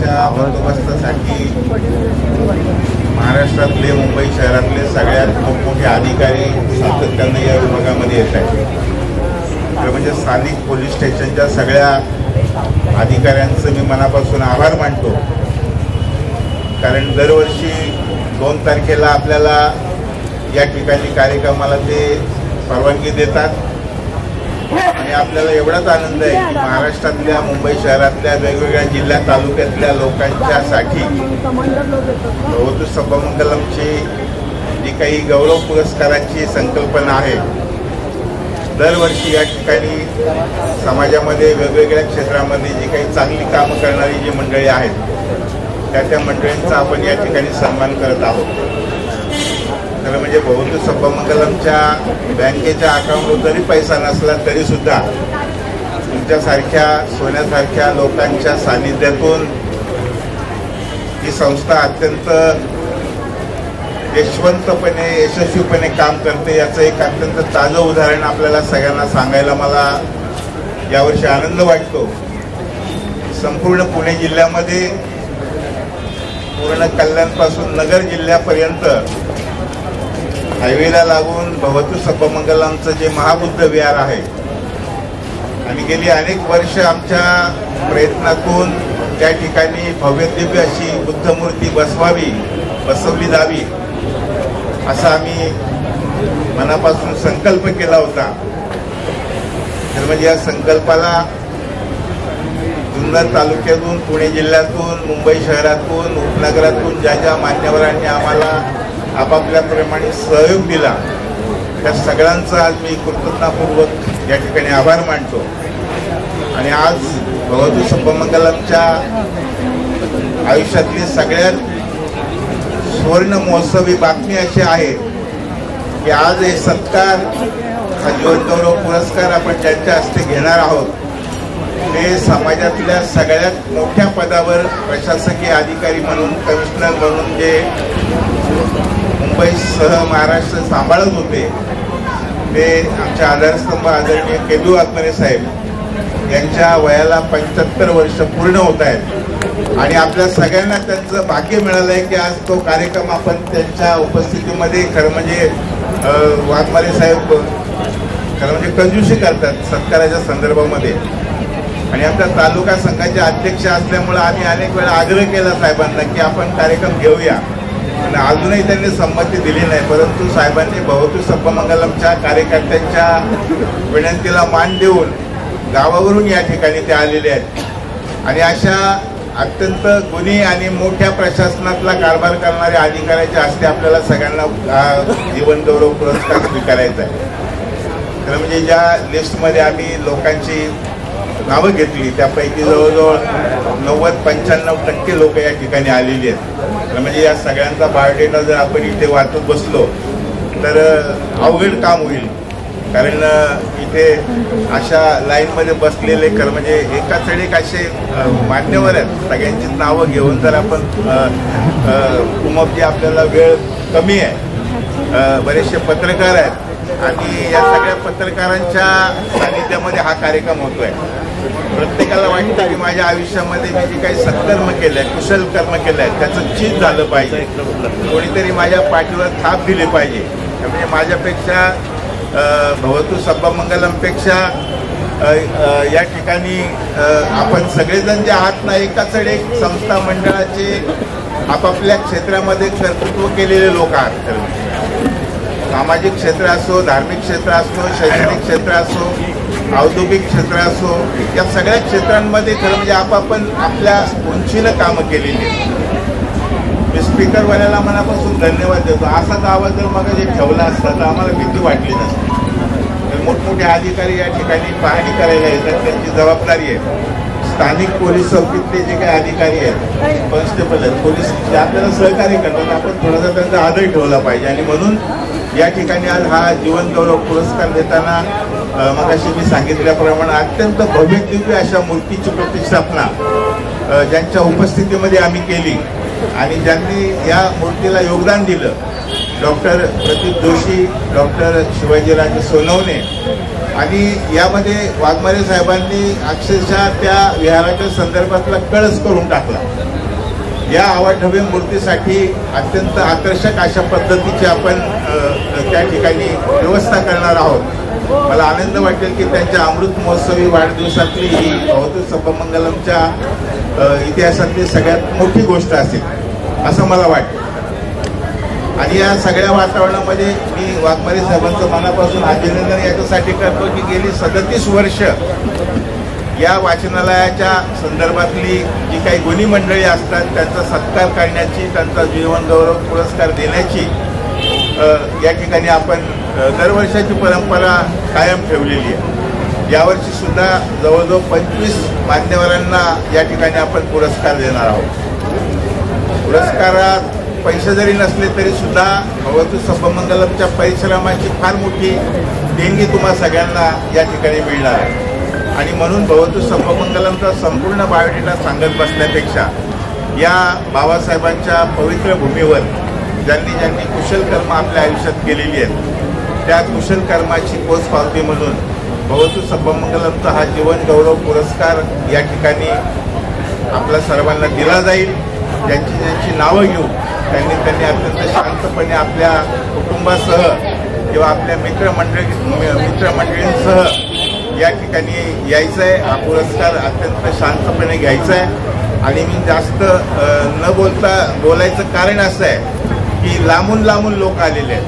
विभागाच्या बंदोबस्तासाठी महाराष्ट्रातले मुंबई शहरातले सगळ्यात मोठमोठे अधिकारी सातत्याने या विभागामध्ये येत आहेत. म्हणजे स्थानिक पोलीस स्टेशनच्या सगळ्या अधिकाऱ्यांचं मी मनापासून आभार मानतो. कारण दरवर्षी 2 तारखेला आपल्याला या ठिकाणी कार्यक्रमाला ते परवानगी देतात आणि आपल्याला एवढाच आनंद आहे की महाराष्ट्रातल्या मुंबई शहरातल्या वेगवेगळ्या जिल्हा तालुक्यातल्या लोकांच्यासाठी भवतु सभामंगलमची जी काही गौरव पुरस्काराची संकल्पना आहे, दरवर्षी या ठिकाणी समाजामध्ये वेगवेगळ्या क्षेत्रामध्ये जी काही चांगली कामं करणारी जी मंडळी आहेत त्या मंडळींचा आपण या ठिकाणी सन्मान करत आहोत. खरं म्हणजे भवतु सभामंगलमच्या बँकेच्या अकाउंटवर जरी पैसा नसला तरी सुद्धा तुमच्यासारख्या सोन्यासारख्या लोकांच्या सानिध्यातून ही संस्था अत्यंत यशवंतपणे यशस्वीपणे काम करते याचं एक अत्यंत ताजं उदाहरण आपल्याला सगळ्यांना सांगायला मला यावर्षी आनंद वाटतो. संपूर्ण पुणे जिल्ह्यामध्ये पूर्ण कल्याणपासून नगर जिल्ह्यापर्यंत हायवेला लागून भवतु सभामंगलमचं जे महाबुद्ध विहार आहे आणि गेली अनेक वर्ष आमच्या प्रयत्नातून त्या ठिकाणी भव्यदिव्य अशी बुद्धमूर्ती बसवली जावी असा आम्ही मनापासून संकल्प केला होता. तर म्हणजे या संकल्पाला जुन्नर तालुक्यातून, पुणे जिल्ह्यातून, मुंबई शहरातून, उपनगरातून ज्या ज्या मान्यवरांनी आम्हाला आपापल्याप्रमाणे सहयोग दिला त्या सगळ्यांचा आज मी कृतज्ञतापूर्वक या ठिकाणी आभार मानतो. आणि आज भवतु सभामंगलमच्या आयुष्यातली सगळ्यात सुवर्ण महोत्सवी बातमी अशी आहे की आज हे सत्कार, हा जीवनगौरव पुरस्कार आपण ज्यांच्या हस्ते घेणार आहोत ते समाजातल्या सगळ्यात मोठ्या पदावर प्रशासकीय अधिकारी म्हणून, कमिशनर म्हणून जे मुंबईसह महाराष्ट्र सांभाळत होते ते आमचे आधारस्तंभ आदरणीय केलू वाघमारे साहेब यांच्या वयाला 75 वर्ष पूर्ण होत आहेत. आणि आपल्या सगळ्यांना त्यांचं भाग्य मिळालं आहे की आज तो कार्यक्रम आपण त्यांच्या उपस्थितीमध्ये खरं म्हणजे वाघमारे साहेब खरं म्हणजे कंजूसी करतात सत्काराच्या संदर्भामध्ये. आणि आमच्या तालुका संघाचे अध्यक्ष असल्यामुळे आम्ही अनेक वेळा आग्रह केला साहेबांना की आपण कार्यक्रम घेऊया आणि अजूनही त्यांनी संमती दिली नाही. परंतु साहेबांनी भवतु सभामंगलमच्या कार्यकर्त्यांच्या विनंतीला मान देऊन गावावरून या ठिकाणी ते आलेले आहेत. आणि अशा अत्यंत गुणी आणि मोठ्या प्रशासनातला कारभार करणाऱ्या अधिकाऱ्याच्या हस्ते आपल्याला सगळ्यांना जीवनगौरव पुरस्कार स्वीकारायचा आहे. तर म्हणजे ज्या लिस्टमध्ये आम्ही लोकांची नावं घेतली त्यापैकी जवळजवळ 90-95% लोक या ठिकाणी आलेली आहेत. म्हणजे या सगळ्यांचा बायोडेटा जर आपण इथे वाचत बसलो तर अवघड काम होईल. कारण इथे अशा लाईनमध्ये बसलेले खरं म्हणजे एकाच एक असे मान्यवर आहेत सगळ्यांची नावं घेऊन जर आपण आपल्याला वेळ कमी आहे, बरेचसे पत्रकार आहेत आणि या सगळ्या पत्रकारांच्या सानिध्यामध्ये हा कार्यक्रम होतोय. प्रत्येकाला वाटतं की माझ्या आयुष्यामध्ये मी जे काही सत्कर्म केलं आहे, कुशल कर्म केलं आहे त्याचं चीज झालं पाहिजे, कोणीतरी माझ्या पाठीवर थाप दिली पाहिजे. म्हणजे माझ्यापेक्षा भवतु सभामंगलमपेक्षा या ठिकाणी आपण सगळेजण जे आहात ना एकाच एक संस्था मंडळाचे आपापल्या क्षेत्रामध्ये कर्तृत्व केलेले लोक आहात. सामाजिक क्षेत्र असो, धार्मिक क्षेत्र असो, शैक्षणिक क्षेत्र असो, औद्योगिक क्षेत्र असो, या सगळ्या क्षेत्रांमध्ये खरं म्हणजे आपण आपल्या उंचीनं कामं केलेली आहेत. मी स्पीकरवाल्याला मनापासून धन्यवाद देतो. असाच आवाज जर मग जे ठेवला असता तर आम्हाला भीती वाटली नसती. मोठमोठे अधिकारी या ठिकाणी पाहणी करायला येतात, त्यांची जबाबदारी आहे. स्थानिक पोलीस चौकीतले जे काही अधिकारी आहेत, कॉन्स्टेबल आहेत, पोलीस जे आपल्याला सहकार्य करतात आपण थोडासा त्यांचा आदर ठेवला पाहिजे. आणि म्हणून या ठिकाणी आज हा जीवनगौरव पुरस्कार देताना मगाशी मी सांगितल्याप्रमाणे अत्यंत भव्यदिव्य अशा मूर्तीची प्रतिष्ठापना ज्यांच्या उपस्थितीमध्ये आम्ही केली आणि ज्यांनी या मूर्तीला योगदान दिलं, डॉक्टर प्रदीप जोशी, डॉक्टर शिवाजीराजे सोनवणे. आणि यामध्ये वाघमारे साहेबांनी अक्षरशः त्या विहाराच्या संदर्भातला कळस करून टाकला. या अवाढव्य मूर्तीसाठी अत्यंत आकर्षक अशा पद्धतीची आपण त्या ठिकाणी व्यवस्था करणार आहोत। मला आनंद वाटेल की त्यांच्या अमृत महोत्सवी वाढदिवसातली ही भवतु सभा इतिहासातली सगळ्यात मोठी गोष्ट असेल असं मला वाटतं। आणि या सगळ्या वातावरणामध्ये मी वाघमारे साहेबांचं मनापासून अभिनंदन याच्यासाठी करतो की गेली 37 वर्ष या वाचनालयाच्या संदर्भातली जी काही गुणी मंडळी असतात त्यांचा सत्कार करण्याची, त्यांचा जीवनगौरव पुरस्कार देण्याची या ठिकाणी आपण दरवर्षाची परंपरा कायम ठेवलेली आहे। यावर्षी सुद्धा जवळजवळ 25 मान्यवरांना या ठिकाणी आपण पुरस्कार देणार आहोत। पुरस्कारात पैसे जरी नसले तरी सुद्धा भवतु सभमंगलमच्या परिश्रमाची फार मोठी देणगी तुम्हा सगळ्यांना या ठिकाणी मिळणार आहे। आणि म्हणून भवतु सभमंगलमचा संपूर्ण बायोडेटा सांगत बसण्यापेक्षा या बाबासाहेबांच्या पवित्र भूमीवर ज्यांनी कुशल कर्म आपल्या आयुष्यात केलेली आहेत त्या कुशल कर्माची पोचपावती म्हणून भवतु सभमंगलमचा हा जीवन गौरव पुरस्कार या ठिकाणी आपल्या सर्वांना दिला जाईल। ज्यांची नावं घेऊ त्यांनी अत्यंत शांतपणे आपल्या कुटुंबासह किंवा आपल्या मित्रमंडळींसह या ठिकाणी यायचं आहे। हा पुरस्कार अत्यंत शांतपणे घ्यायचा आहे। आणि मी जास्त न बोलायचं कारण असं आहे की लांबून लोक आलेले आहेत।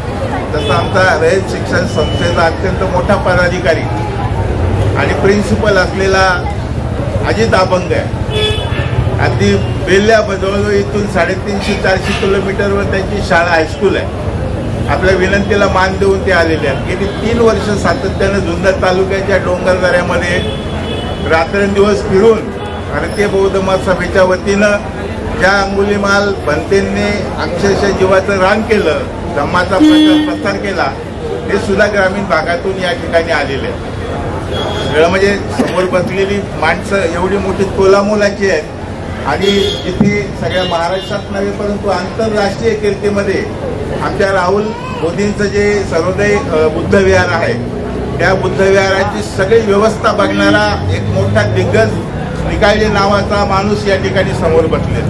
जसं आमचा रयत शिक्षण संस्थेचा अत्यंत मोठा पदाधिकारी आणि प्रिन्सिपल असलेला अजित अभंग आहे। अगदी बेल्ल्या जवळजवळ इथून 350-400 किलोमीटरवर त्यांची शाळा हायस्कूल आहे। आपल्या विनंतीला मान देऊन ते आलेले आहेत। गेली 3 वर्ष सातत्यानं जुन्नर तालुक्याच्या डोंगरदऱ्यामध्ये रात्रंदिवस फिरून भारतीय बौद्ध महासभेच्या वतीनं ज्या अंगुलीमाल बनतेंनी अक्षरशः जीवाचं रान केलं, धम्माचा प्रसार केला, हे सुद्धा ग्रामीण भागातून या ठिकाणी आलेले आहेत। सगळं म्हणजे समोर बसलेली माणसं एवढी मोठी तोलामोलाची आहेत आणि इथे सगळ्या महाराष्ट्रात नव्हे परंतु आंतरराष्ट्रीय कीर्तीमध्ये आमच्या राहुल मोदींचं जे सर्वोदय बुद्धविहार आहे त्या बुद्धविहाराची सगळी व्यवस्था बघणारा एक मोठा दिग्गज निकाळजे नावाचा माणूस या ठिकाणी समोर बसले।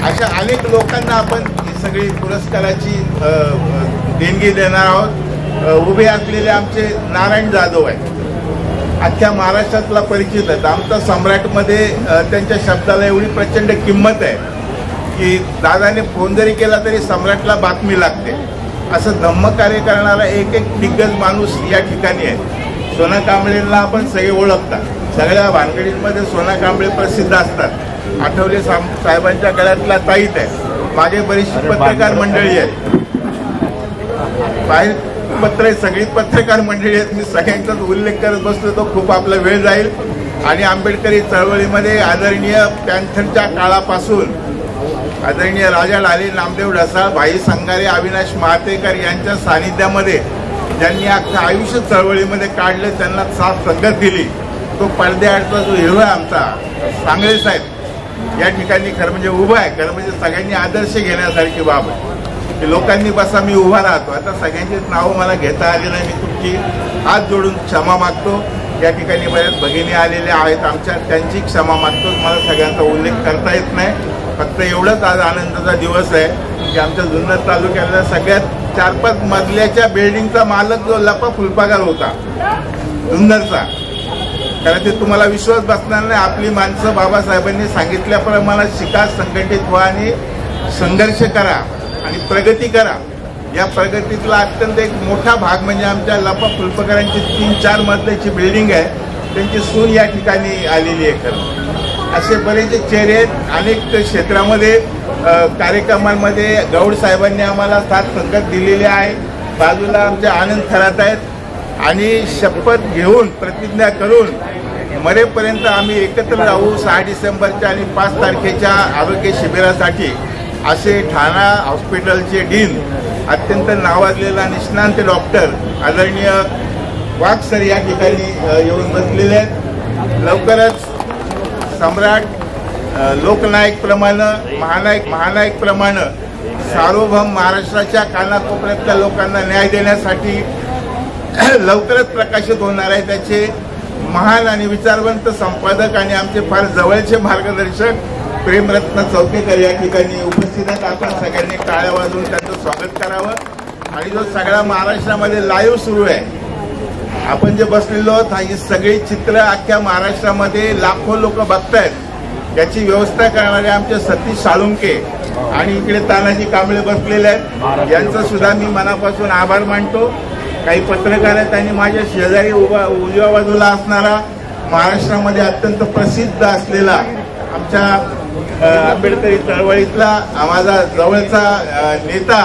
अशा अनेक लोकांना आपण ही सगळी पुरस्काराची देणगी देणार आहोत। उभे असलेले आमचे नारायण जाधव आहेत, अख्ख्या महाराष्ट्रातला परिचित आहेत। आमचा सम्राटमध्ये त्यांच्या शब्दाला एवढी प्रचंड किंमत आहे की दादाने फोन जरी केला तरी सम्राटला बातमी लागते। असं धम्म कार्य करणारा एक दिग्गज माणूस या ठिकाणी आहे। सोना कांबळेंना आपण सगळे ओळखतात, सगळ्या भानगडींमध्ये सोना कांबळे प्रसिद्ध असतात। आठवले साहेबांच्या गळ्यातला ताईत आहे। माझे बरीचशी पत्रकार मंडळी आहेत, सगळी पत्रकार मंडळी आहेत। मी सगळ्यांचाच उल्लेख करत बसलो तो खूप आपला वेळ जाईल। आणि आंबेडकरी चळवळीमध्ये आदरणीय पॅन्थरच्या काळापासून आदरणीय राजा लाले, नामदेव ढसाळ, भाई संगारे, अविनाश महातेकर यांच्या सानिध्यामध्ये ज्यांनी अख्खं आयुष्य चळवळीमध्ये काढलं, त्यांना साथ संगत दिली, तो पडद्याआडचा जो हिरो आहे आमचा सांगळे साहेब या ठिकाणी खरं म्हणजे उभा आहे। खरं म्हणजे सगळ्यांनी आदर्श घेण्यासारखी बाब आहे की लोकांनी बसा मी उभा राहतो। आता सगळ्यांचीच नावं मला घेता आली नाही, मी तुमची हात जोडून क्षमा मागतो। या ठिकाणी बऱ्याच भगिनी आलेल्या आहेत आमच्या, त्यांची क्षमा मागतो। मला सगळ्यांचा उल्लेख करता येत नाही, फक्त एवढंच आज आनंदाचा दिवस आहे की आमच्या जुन्नर तालुक्यातल्या सगळ्यात 4-5 मजल्याच्या बिल्डिंगचा मालक जो लपा फुलपागार होता जुन्नरचा, कारण ते तुम्हाला विश्वास बसणार नाही। आपली माणसं बाबासाहेबांनी सांगितल्याप्रमाणे शिका, संघटित व्हा आणि संघर्ष करा आणि प्रगती करा। या प्रगतीतला अत्यंत एक मोठा भाग म्हणजे आमच्या लपा फुलपकरांची 3-4 मजल्याची बिल्डिंग आहे, त्यांची सून या ठिकाणी आलेली आहे। खरं असे बरेचसे चेहरे आहेत। अनेक क्षेत्रामध्ये कार्यक्रमांमध्ये गौड साहेबांनी आम्हाला साथ संगत दिलेली आहे। बाजूला आमच्या आनंद खरात आहेत आणि शपथ घेऊन प्रतिज्ञा करून मरेपर्यंत आम्ही एकत्र राहू 6 डिसेंबरच्या आणि 5 तारखेच्या आरोग्य शिबिरासाठी असे ठाणा हॉस्पिटलचे डीन, अत्यंत नावाजलेला निष्णांत डॉक्टर आदरणीय वाघ सर या ठिकाणी येऊन बसलेले आहेत। लवकरच सम्राट लोकनायक प्रमाणे महानायक प्रमाणे सार्वभौम महाराष्ट्राच्या कानाकोपऱ्यातल्या लोकांना न्याय देण्यासाठी लवकरच प्रकाशित होणार आहे। त्याचे महान आणि विचारवंत संपादक आणि आमचे फार जवळचे मार्गदर्शक प्रेमरत्न चौकेकर या ठिकाणी उपस्थित आहेत. आपण सगळ्यांनी टाळ्या वाजवून त्यांचं स्वागत करावं. आणि जो सगळा महाराष्ट्रामध्ये लाईव्ह सुरू आहे, आपण जे बसलेलो आहोत, ही सगळी चित्र अख्ख्या महाराष्ट्रामध्ये लाखो लोक बघतायत. याची व्यवस्था करणारे आमचे सतीश साळुंके आणि इकडे तानाजी कांबळे बसलेले आहेत, यांचं सुद्धा मी मनापासून आभार मानतो. काही पत्रकार आहेत आणि माझ्या शेजारी उजव्या बाजूला असणारा महाराष्ट्रामध्ये अत्यंत प्रसिद्ध असलेला आमच्या आंबेडकरी चळवळीतला माझा जवळचा नेता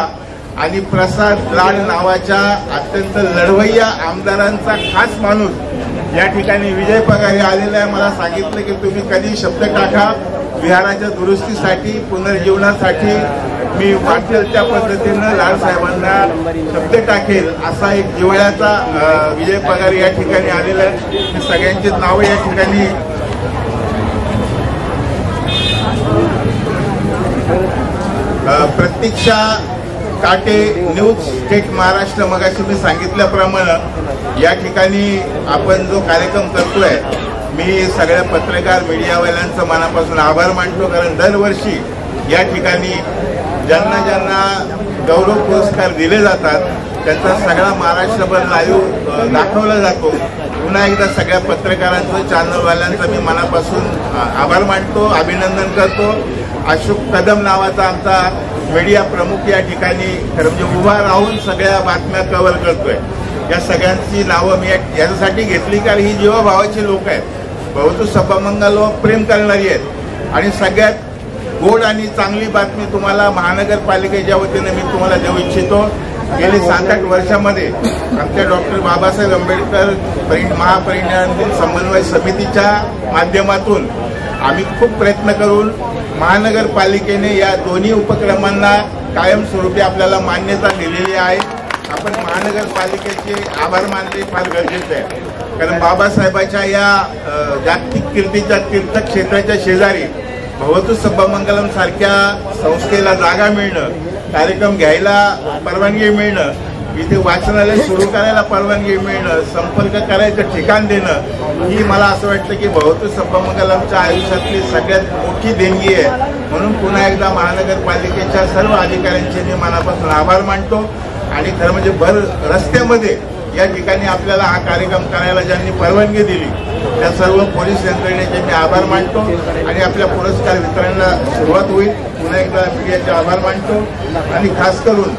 आणि प्रसाद लाड नावाच्या अत्यंत लढवय्या आमदारांचा खास माणूस या ठिकाणी विजय पगार आलेला आहे. मला सांगितलं की तुम्ही कधी शब्द टाका, विहाराच्या दुरुस्तीसाठी पुनर्जीवनासाठी मी वाटेल त्या पद्धतीनं लाडसाहेबांना शब्द टाकेल, असा एक जिव्हाळ्याचा विजय पगार या ठिकाणी आलेला आहे. सगळ्यांची नावं या ठिकाणी प्रतीक्षा काटे, न्यूज स्टेट महाराष्ट्र. मगाशी मी सांगितल्याप्रमाणे या ठिकाणी आपण जो कार्यक्रम करतोय, मी सगळ्या पत्रकार मीडियावाल्यांचं मनापासून आभार मानतो. कारण दरवर्षी या ठिकाणी ज्यांना ज्यांना गौरव पुरस्कार दिले जातात त्यांचा सगळा महाराष्ट्रभर लाईव्ह दाखवला जातो. पुन्हा एकदा सगळ्या पत्रकारांचं, चॅनलवाल्यांचं मी मनापासून आभार मानतो, अभिनंदन करतो. अशोक कदम नावाचा आमचा मीडिया प्रमुख या ठिकाणी खरं म्हणजे उभा राहून सगळ्या बातम्या कव्हर करतोय. या सगळ्यांची नावं मी याच्यासाठी घेतली कारण ही जीवाभावाची लोक आहेत, बहुतेक सभामंगलवर प्रेम करणारी आहेत. आणि सगळ्यात गोड आणि चांगली बातमी तुम्हाला महानगरपालिकेच्या वतीने मी तुम्हाला देऊ इच्छितो. गेली 7-8 वर्षामध्ये आमच्या डॉक्टर बाबासाहेब आंबेडकर महापरिनिर्वाण दिन समन्वय समितीच्या माध्यमातून आम्ही खूप प्रयत्न करून महानगरपालिकेने या दोन्ही उपक्रमांना कायमस्वरूपी आपल्याला मान्यता दिलेली आहे. आपण महानगरपालिकेचे आभार मानणे फार गरजेचे आहे. कारण बाबासाहेबांच्या या जागतिक कीर्तीच्या तीर्थक्षेत्राच्या शेजारी भवतु सभामंगलम सारख्या संस्थेला जागा मिळणं, कार्यक्रम घ्यायला परवानगी मिळणं, इथे वाचनालय सुरू करायला परवानगी मिळणं, संपर्क करायचं ठिकाण देणं, ही मला असं वाटतं की भवतु सभामंगलमच्या आयुष्यातली सगळ्यात मोठी देणगी आहे. म्हणून पुन्हा एकदा महानगरपालिकेच्या सर्व अधिकाऱ्यांचे मी मनापासून आभार मानतो. आणि खरं म्हणजे भर रस्त्यामध्ये या ठिकाणी आपल्याला हा कार्यक्रम करायला ज्यांनी परवानगी दिली त्या सर्व पोलीस यंत्रणेचे मी आभार मानतो. आणि आपल्या पुरस्कार वितरणाला सुरुवात होईल. पुन्हा एकदा मीडियाचे आभार मानतो. आणि खास करून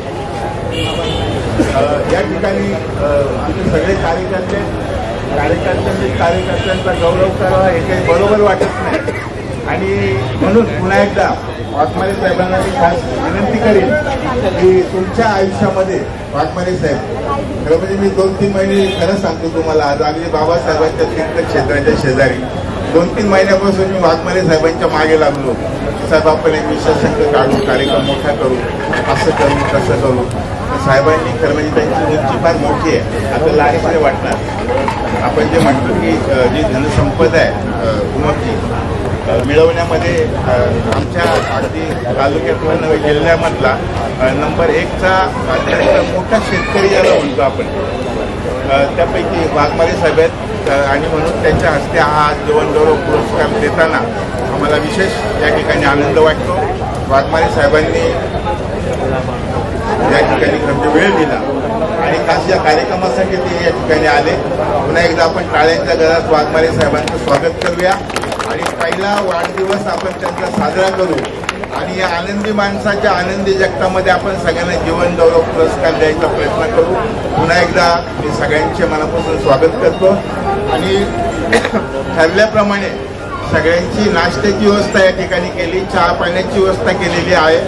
या ठिकाणी आमचे सगळे कार्यकर्त्यांचा गौरव करावा हे काही बरोबर वाटत नाही. आणि म्हणून पुन्हा एकदा वाघमारे साहेबांना मी खास विनंती करेन की तुमच्या आयुष्यामध्ये वाघमारे साहेब खरं म्हणजे मी 2-3 महिने खरं सांगतो तुम्हाला, आज अगदी बाबासाहेबांच्या तीर्थक्षेत्राच्या शेजारी 2-3 महिन्यापासून मी वाघमारे साहेबांच्या मागे लागलो. साहेब आपण एक विशेषांक काढू, कार्यक्रम मोठा करू, असं करू तसं करू. साहेबांनी खरं म्हणजे त्यांची उंची फार मोठी आहे, आपल्याला आश्चर्य वाटणार. आपण जे म्हणतो की जी धनसंपदा आहे उमरची मिळवण्यामध्ये आमच्या अगदी तालुक्यातला नव्हे जिल्ह्यामधला नंबर 1चा मोठा शेतकरी याला म्हणतो आपण, त्यापैकी वाघमारे साहेब आहेत. आणि म्हणून त्यांच्या हस्ते हा जीवनगौरव पुरस्कार देताना आम्हाला विशेष या ठिकाणी आनंद वाटतो. वाघमारे साहेबांनी या ठिकाणी खरं वेळ दिला आणि खास या कार्यक्रमासाठी ते या ठिकाणी आले. पुन्हा एकदा आपण टाळ्यांच्या घरात वाघमारे साहेबांचं स्वागत करूया आणि पहिला वाढदिवस आपण त्यांचा साजरा करू. आणि या आनंदी माणसाच्या आनंदी जगतामध्ये आपण सगळ्यांना जीवन गौरव पुरस्कार द्यायचा प्रयत्न करू. पुन्हा एकदा मी सगळ्यांचे मनापासून स्वागत करतो. आणि ठरल्याप्रमाणे सगळ्यांची नाश्त्याची व्यवस्था या ठिकाणी केली, चहा पाण्याची व्यवस्था केलेली आहे.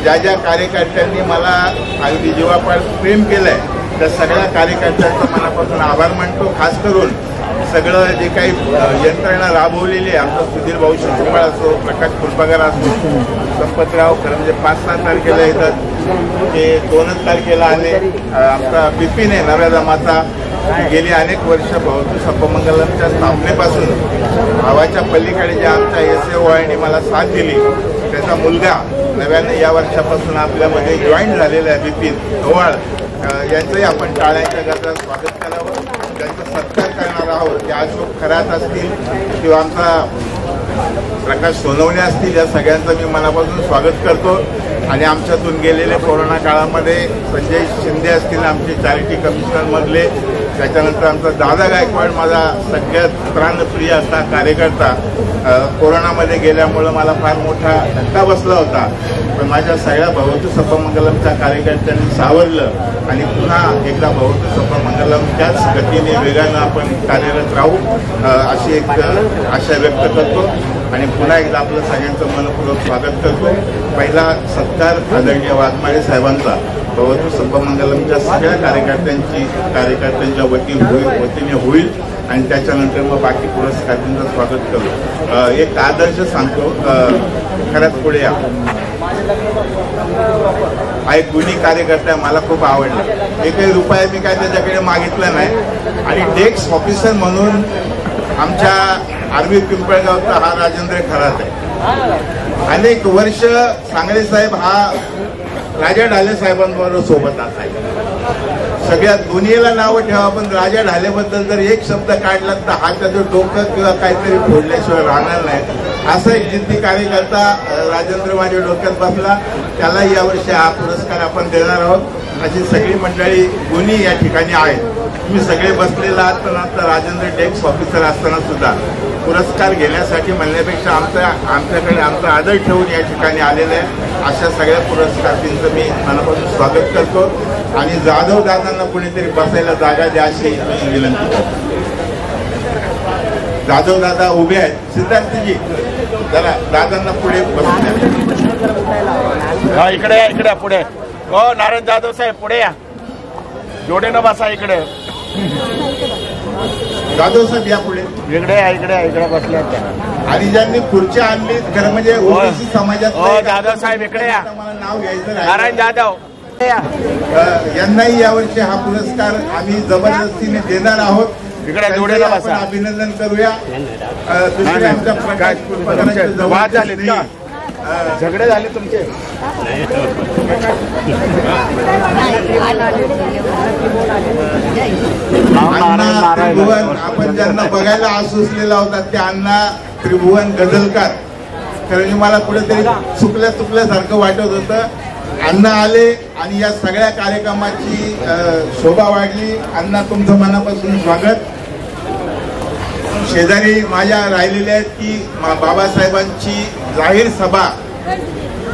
ज्या ज्या कार्यकर्त्यांनी मला अगदी जीवापाड प्रेम केलंय त्या सगळ्या कार्यकर्त्यांचा मनापासून आभार मानतो. खास करून सगळं जे काही यंत्रणा राबवलेली आहे, आमचा सुधीर भाऊ शिंदे असो, प्रकाश फुलपगार असो, संपतराव खरं म्हणजे 5-6 तारखेला येतात, ते 2च तारखेला आले. आमचा बिपिन आहे नव्या जमाचा, गेली अनेक वर्ष भवतु सभामंगलमच्या स्थापनेपासून भावाच्या पलीकडे जे आमच्या एस.ए. मला साथ दिली, त्याचा मुलगा नव्याने या वर्षापासून आपल्यामध्ये जॉईन झालेला आहे बिपिन ओवाळ, यांचंही आपण टाळ्यांच्या गजरात स्वागत करावं. त्यांचा सत्कार करणार आहोत. ते अशोक खरात असतील किंवा आमचा प्रकाश सोनवणे असतील, या सगळ्यांचं मी मनापासून स्वागत करतो. आणि आमच्यातून गेलेले कोरोना काळामध्ये संजय शिंदे असतील, आमचे चॅरिटी कमिशनरमधले, त्याच्यानंतर आमचा दादा गायकवाड, माझा सगळ्यात प्राणप्रिय असा कार्यकर्ता. कोरोनामध्ये गेल्यामुळं मला फार मोठा धक्का बसला होता, पण माझ्या सगळ्या भवतु सपमंगलमच्या कार्यकर्त्यांनी सावरलं आणि पुन्हा एकदा भवतु सपमंगलम त्याच गतीने वेगानं आपण कार्यरत राहू अशी एक आशा व्यक्त करतो. आणि पुन्हा एकदा आपलं सगळ्यांचं मनपूर्वक स्वागत करतो. पहिला सत्कार आदरणीय वाघमारे साहेबांचा भवतु सपमंगलमच्या सगळ्या कार्यकर्त्यांच्या वतीने होईल आणि त्याच्यानंतर मग बाकी पुरस्कारांचं स्वागत करू. एक आदर्श सांगतो, खरंच पुढे या. हा एक गुणी कार्यकर्ता आहे, मला खूप आवडला. एकही रुपया मी काय त्याच्याकडे मागितला नाही. आणि डेस्क ऑफिसर म्हणून आमच्या आर्वी पिंपळगावचा हा राजेंद्र खरात आहे. अनेक वर्ष सांगळे साहेब हा राजा ढाले साहेबांबरोबर सोबत असायचा. सगळ्या दुनियेला नावं ठेवा, पण राजा ढालेबद्दल जर एक शब्द काढला तर हा त्याचं डोकं किंवा काहीतरी फोडल्याशिवाय राहणार नाही. असा एक जिद्दी कार्यकर्ता राजेंद्र माझ्या डोक्यात बसला. त्यालाही यावर्षी हा पुरस्कार आपण देणार आहोत. अशी सगळी मंडळी गुणी या ठिकाणी आहेत. तुम्ही सगळे बसलेला आहात, पण आता राजेंद्र डेस्क ऑफिसर असताना सुद्धा पुरस्कार घेण्यासाठी म्हणण्यापेक्षा आमच्याकडे आमचा आदर ठेवून या ठिकाणी आलेलं आहे. अशा सगळ्या पुरस्कारांचं मी मनापासून स्वागत करतो. आणि जाधव दादांना कुणीतरी बसायला जागा द्या अशी विनंती करतो. जाधव दादा उभे आहेत. सिद्धार्थजी जरा दादांना पुढे बसू द्या. इकडे पुढे. हो नारायण जाधव साहेब पुढे या, जोडीनं बसा. इकडे जाधव साहेब या पुढे. इकडे बसले. आणि ज्यांनी खुर्च्या आणली खरं म्हणजे ओबीसी समाजात, जाधव साहेब इकडे या. मला नाव घ्यायचं नारायण जाधव यांनाही यावर्षी हा पुरस्कार आम्ही जबरदस्तीने देणार आहोत. इकडे जोडीला बसा. अभिनंदन करूया. दुसरे आमच्या प्रकाश वाद झाले का, झगडे झाले तुमचे? आपण ज्यांना बघायला आसुसलेला होता ते अण्णा त्रिभुवन गझलकार, कारण मला कुठेतरी चुकल्यासारखं वाटत होतं. अण्णा आले आणि या सगळ्या कार्यक्रमाची शोभा वाढली. अण्णा तुमचं मनापासून स्वागत. शेजारी माझ्या राहिलेल्या आहेत की बाबासाहेबांची जाहीर सभा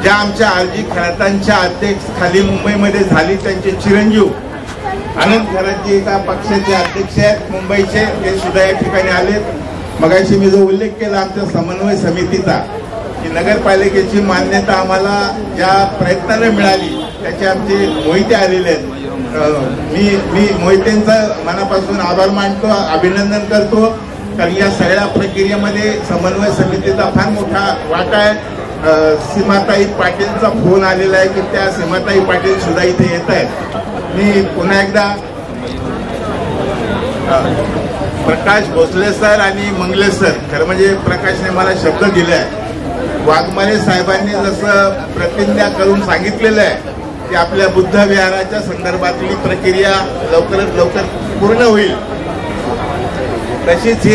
ज्या आमच्या आरजी खरातांच्या अध्यक्ष खाली मुंबईमध्ये झाली, त्यांचे चिरंजीव आनंद खरात एका पक्षाचे अध्यक्ष आहेत मुंबईचे, ते सुद्धा या ठिकाणी आलेत. मगाशी मी जो उल्लेख केला आमच्या समन्वय समितीचा की नगरपालिकेची मान्यता आम्हाला ज्या प्रयत्नाने मिळाली त्याचे आमचे मोहिते आलेले आहेत. मी मोहितेंचं मनापासून आभार मानतो, अभिनंदन करतो. कारण या सगळ्या प्रक्रियेमध्ये समन्वय समितीचा फार मोठा वाटा आहे. सीमाताई पाटीलचा फोन आलेला आहे की त्या सीमाताई पाटील सुद्धा इथे येत आहेत. मी पुन्हा एकदा प्रकाश भोसले सर आणि मंगले सर, खरं म्हणजे प्रकाशने मला शब्द दिले आहे. वाघमारे साहेबांनी जसं प्रतिज्ञा करून सांगितलेलं आहे की आपल्या बुद्ध विहाराच्या संदर्भातली प्रक्रिया लवकरात लवकर पूर्ण होईल, तशीच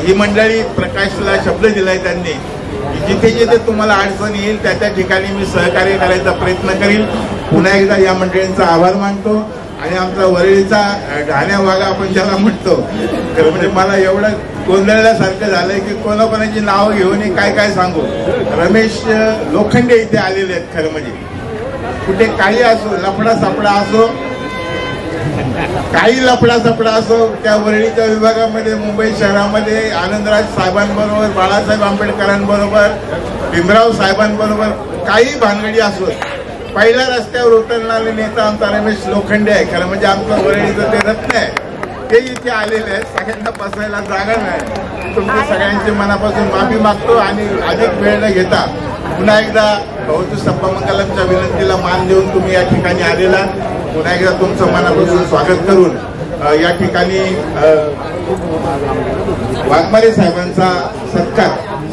ही मंडळी प्रकाशला शब्द दिलाय त्यांनी की जिथे जिथे तुम्हाला अडचण येईल त्या त्या ठिकाणी मी सहकार्य करायचा प्रयत्न करील. पुन्हा एकदा या मंडळींचा आभार मानतो. आणि आमचा वरळीचा ढाण्या वागा आपण ज्याला म्हणतो, खरं म्हणजे मला एवढं गोंधळल्यासारखं झालंय की कोणाकोणाची नावं घेऊन काय काय सांगू. रमेश लोखंडे इथे आलेले आहेत. खरं म्हणजे कुठे काही असो, लफडा सापडा असो, काही लफडा सपडा असो, त्या वरळीच्या विभागामध्ये मुंबई शहरामध्ये आनंदराज साहेबांबरोबर, बाळासाहेब आंबेडकरांबरोबर, भीमराव साहेबांबरोबर काही भानगडी असो, पहिल्या रस्त्यावर उतरणारे नेता आमचा रमेश लोखंडे आहे. खरं म्हणजे आमचं वरळीचं ते रत्न आहे, ते इथे आलेले आहेत. सगळ्यांना बसायला जागा नाही. तुमच्या सगळ्यांची मनापासून माफी मागतो. आणि अधिक वेळ न घेता पुन्हा एकदा भवतु सपमंगलमच्या विनंतीला मान देऊन तुम्ही या ठिकाणी आलेला, पुन्हा एकदा तुमचं मनापासून स्वागत करून या ठिकाणी वाघमारे साहेबांचा सत्कार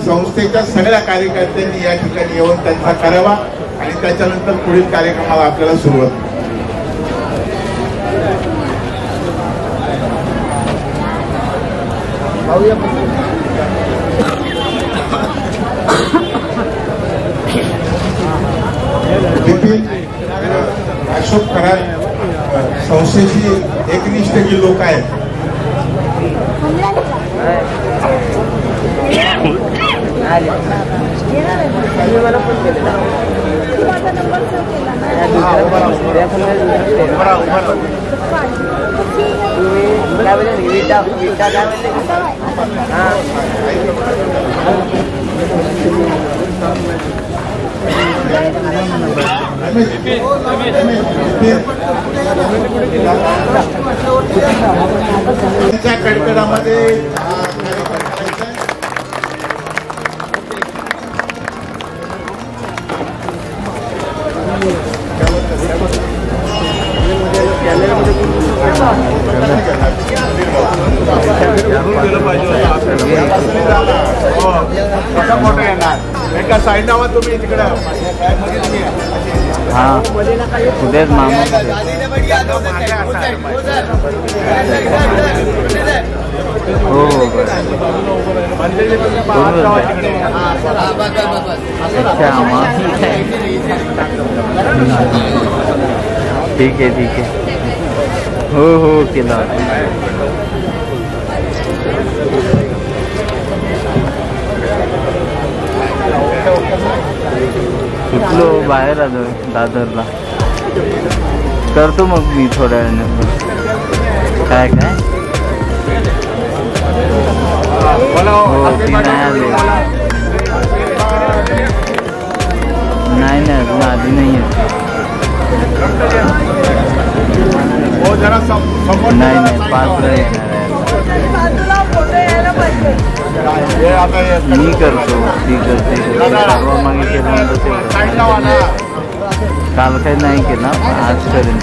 संस्थेच्या सगळ्या कार्यकर्त्यांनी या ठिकाणी येऊन त्यांचा करावा आणि त्याच्यानंतर पुढील कार्यक्रमाला आपल्याला सुरुवात. भाऊया अशोक कराड संस्थेची एकनिष्ठ जी लोक आहेत कडकडामध्ये एका साईडला तुम्ही तिकडे हा कुठेच मामा हो अच्छा ठीक आहे हो केला सुटलो बाहेर आलो दादरला करतो मग मी थोड्या वेळाने काय हो ती नाही आली नाही अजून आधी नाही नाही 5 ला येणार आहे मी करतो ती करते सर्व मागे केलं काल काही नाही केला आज करेन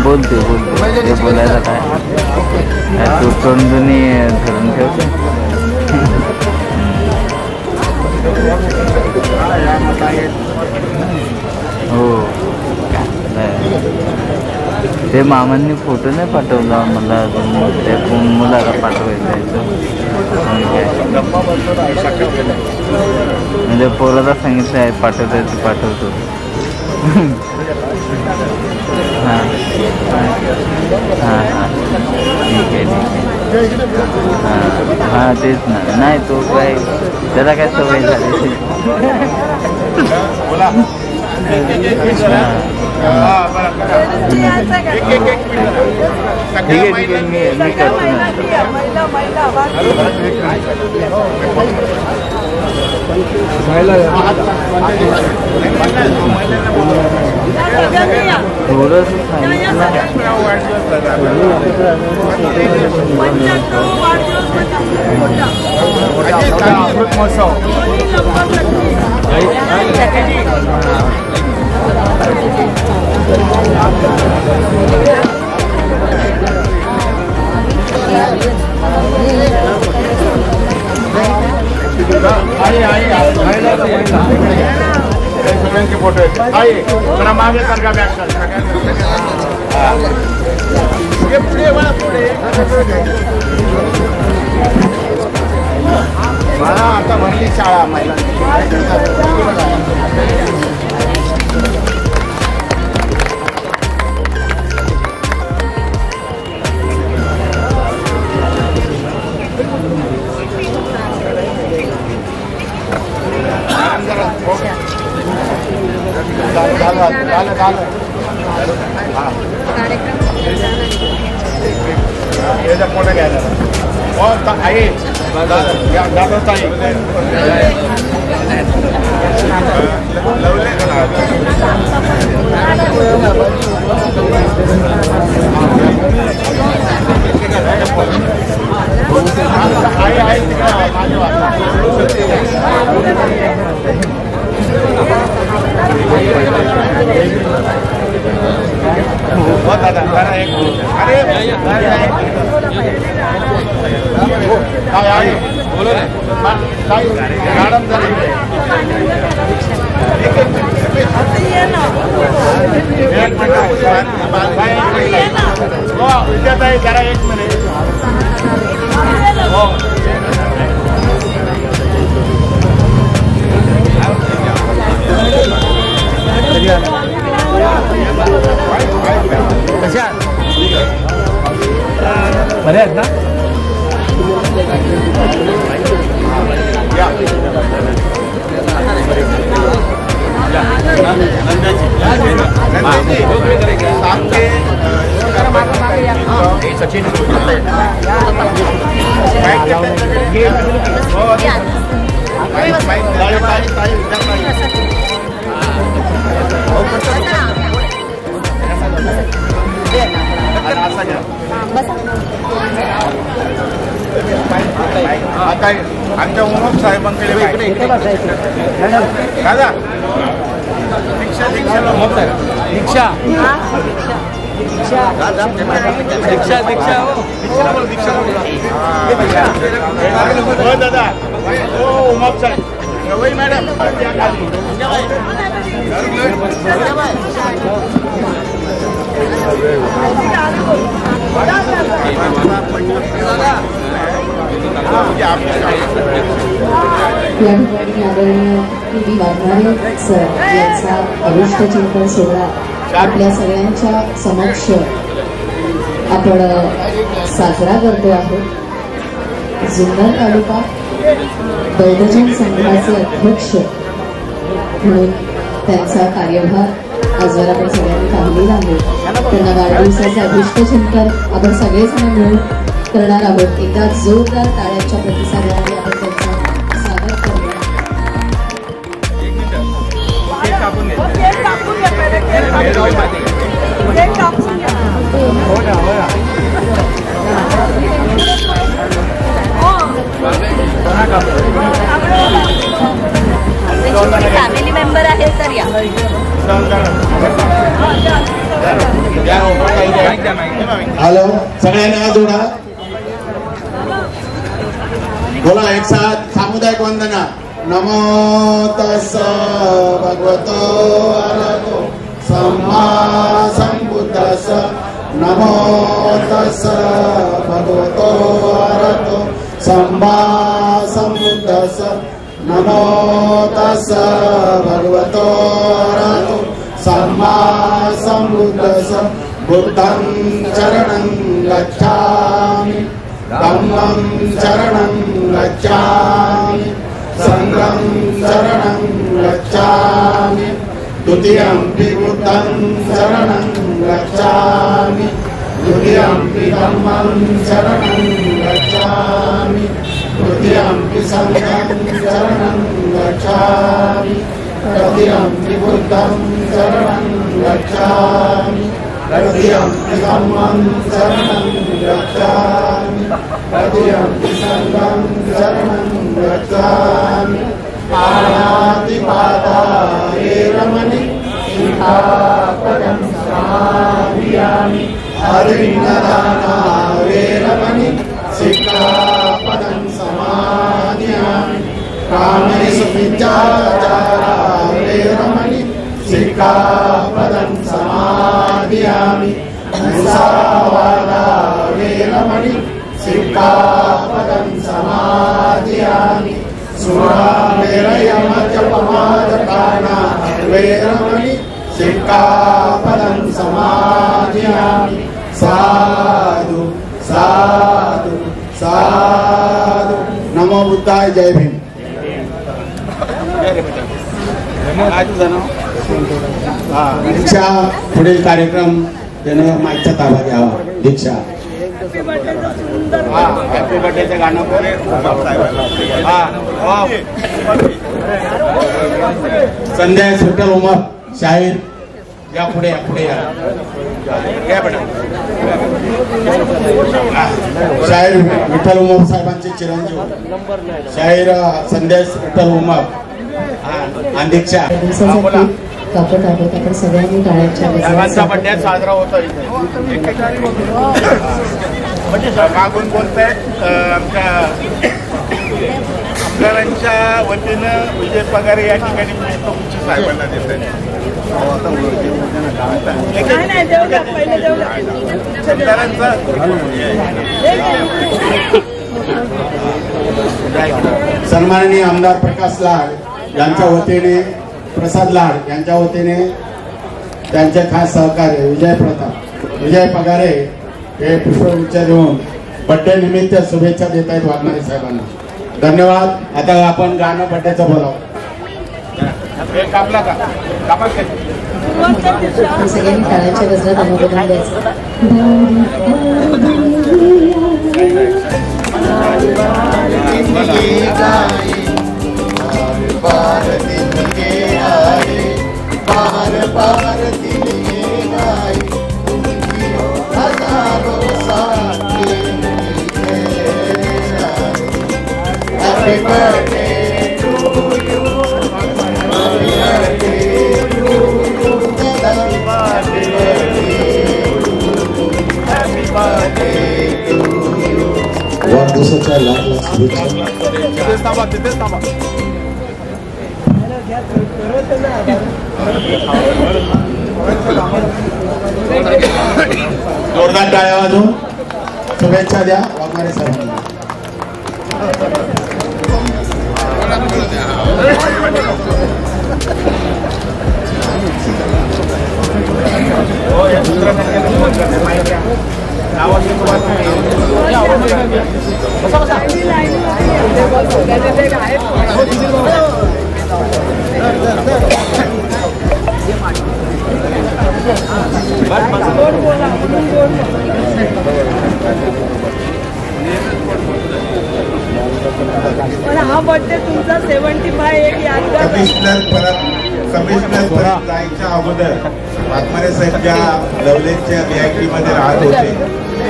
बोलते ते बोलायला काय तू तोंडूनी धरून ठेवते हो ते मामांनी फोटो नाही पाठवला मला अजून त्या मुलाला पाठवायचं म्हणजे पोराला सांगितलं आहे पाठवतो हां ठीक आहे हां तेच ना नाही तो काय त्याला काय सवय झाली ठीक आहे मी करतो थोडंसं सगळ्यांचे फोटो आहेत जरा मागे सारखा बॅग पुढे मला आता भरली शाळा महिलांची फोटो घ्यायला आई दादा ताई बोलो मॅडम विद्याताई जरा 1 मिनिट हो बरे आहेत ना? सचिन आता आमच्या उमप साहेबांकडे दादा दीक्षा दीक्षा दीक्षा दीक्षा दीक्षा हो दादा हो उमप साहेब गवई मॅडम या ठिकाणी आदरणीय टी.बी. वाघमारे सर यांचा अभिष्ट चिंतन सोहळा आपल्या सगळ्यांच्या समक्ष आपण साजरा करतो आहोत. जुन्नर तालुका बौद्धजन संघाचे अध्यक्ष म्हणून त्यांचा कार्यभार आजवर आपण सगळ्यांनी पाहिलेला आहे. त्यांना वाढदिवसाचे अभिष्ट चिंतन आपण सगळेजण मिळून करणार आहोत. एकदा जोरदार टाळ्यांच्या प्रतिसादाने आपण त्यांचं स्वागत करूया. फॅमिली मेंबर आहे तर या. हॅलो सगळ्यांना जोडा बोला एक साथ सामुदायिक वंदना. नमो तस्स भगवतो अरहतो सम्मा संबुद्धस्स. नमो तस्स भगवतो अरहतो सम्मा संबुद्धस्स. नमो तस्स भगवतो अरहतो सम्मा संबुद्धस्स. बुद्धं शरणं गच्छामि धम्मं शरणं गच्छामि संघं शरणं गच्छामि द्वितीयंपि बुद्धं शरणं गच्छामि द्वितीयंपि धम्मं शरणं गच्छामि तृतीयंपि संघं शरणं गच्छामि तृतीयंपि बुद्धं शरणं गच्छामि तृतीयंपि धम्मं शरणं गच्छामि तृतीयंपि संघं शरणं गच्छामि. पाणातिपाताये रमणि शिखापदं समाधियामि. हरिणदानाये रमणि शिखापदं समाधियामि. कामेषु मिथ्याचाराये रमणि शिखापदं समाधियामि. मुसावादाये रमणि शिखापदं समाधियामि. सुरामेरयमजपमादपानाये रमणि शिखापदं समाधियामि. साधु साधु साधु. नमो बुद्धाय. जय भीम. दीक्षा पुढील कार्यक्रम त्यानं माईकचा ताबा घ्यावा. दीक्षा हॅपी बर्थडेचं गाणं बोले. संध्या सुटल उमर शाहीर या पुढे या पुढे या. शाहीर विठ्ठल उमर साहेबांचे चिरंजीव शाहीर संदेश विठ्ठल उमर आणि दीक्षा. कापत आहोत आपण सगळ्यांनी टाळ्यांच्या बर्थडे साजरा होतो. मागून बोलतायत आमच्या आमदारांच्या वतीनं विजय पगार या ठिकाणी उच्च साहेबांना देत आहेत. सन्माननीय आमदार प्रकाश लाड यांच्या वतीने प्रसाद लाड यांच्या वतीने त्यांचे खास सहकार्य विजय पगारे हे पुष्पगुच्छ देऊन बड्डे निमित्त शुभेच्छा देत आहेत वाघमारे साहेबांना. धन्यवाद. आता आपण गाणं बड्डेचं बोलावं. सगळ्यांनी टाळ्यांच्या गजरात अनुमोदन द्यायचं. Happy birthday to you. Happy birthday to you. Happy birthday to you. वाढदिवसाच्या लाख शुभेच्छा. जोरदार टाळ्या वाजवून शुभेच्छा द्या वाघमारे साहेबांना. हा बर्थडे तुमचा 75 एक यादगार. कमिशनर जायच्या अगोदर वाघमारे साहेब ज्या लवलेच्या VIP मध्ये राहत होते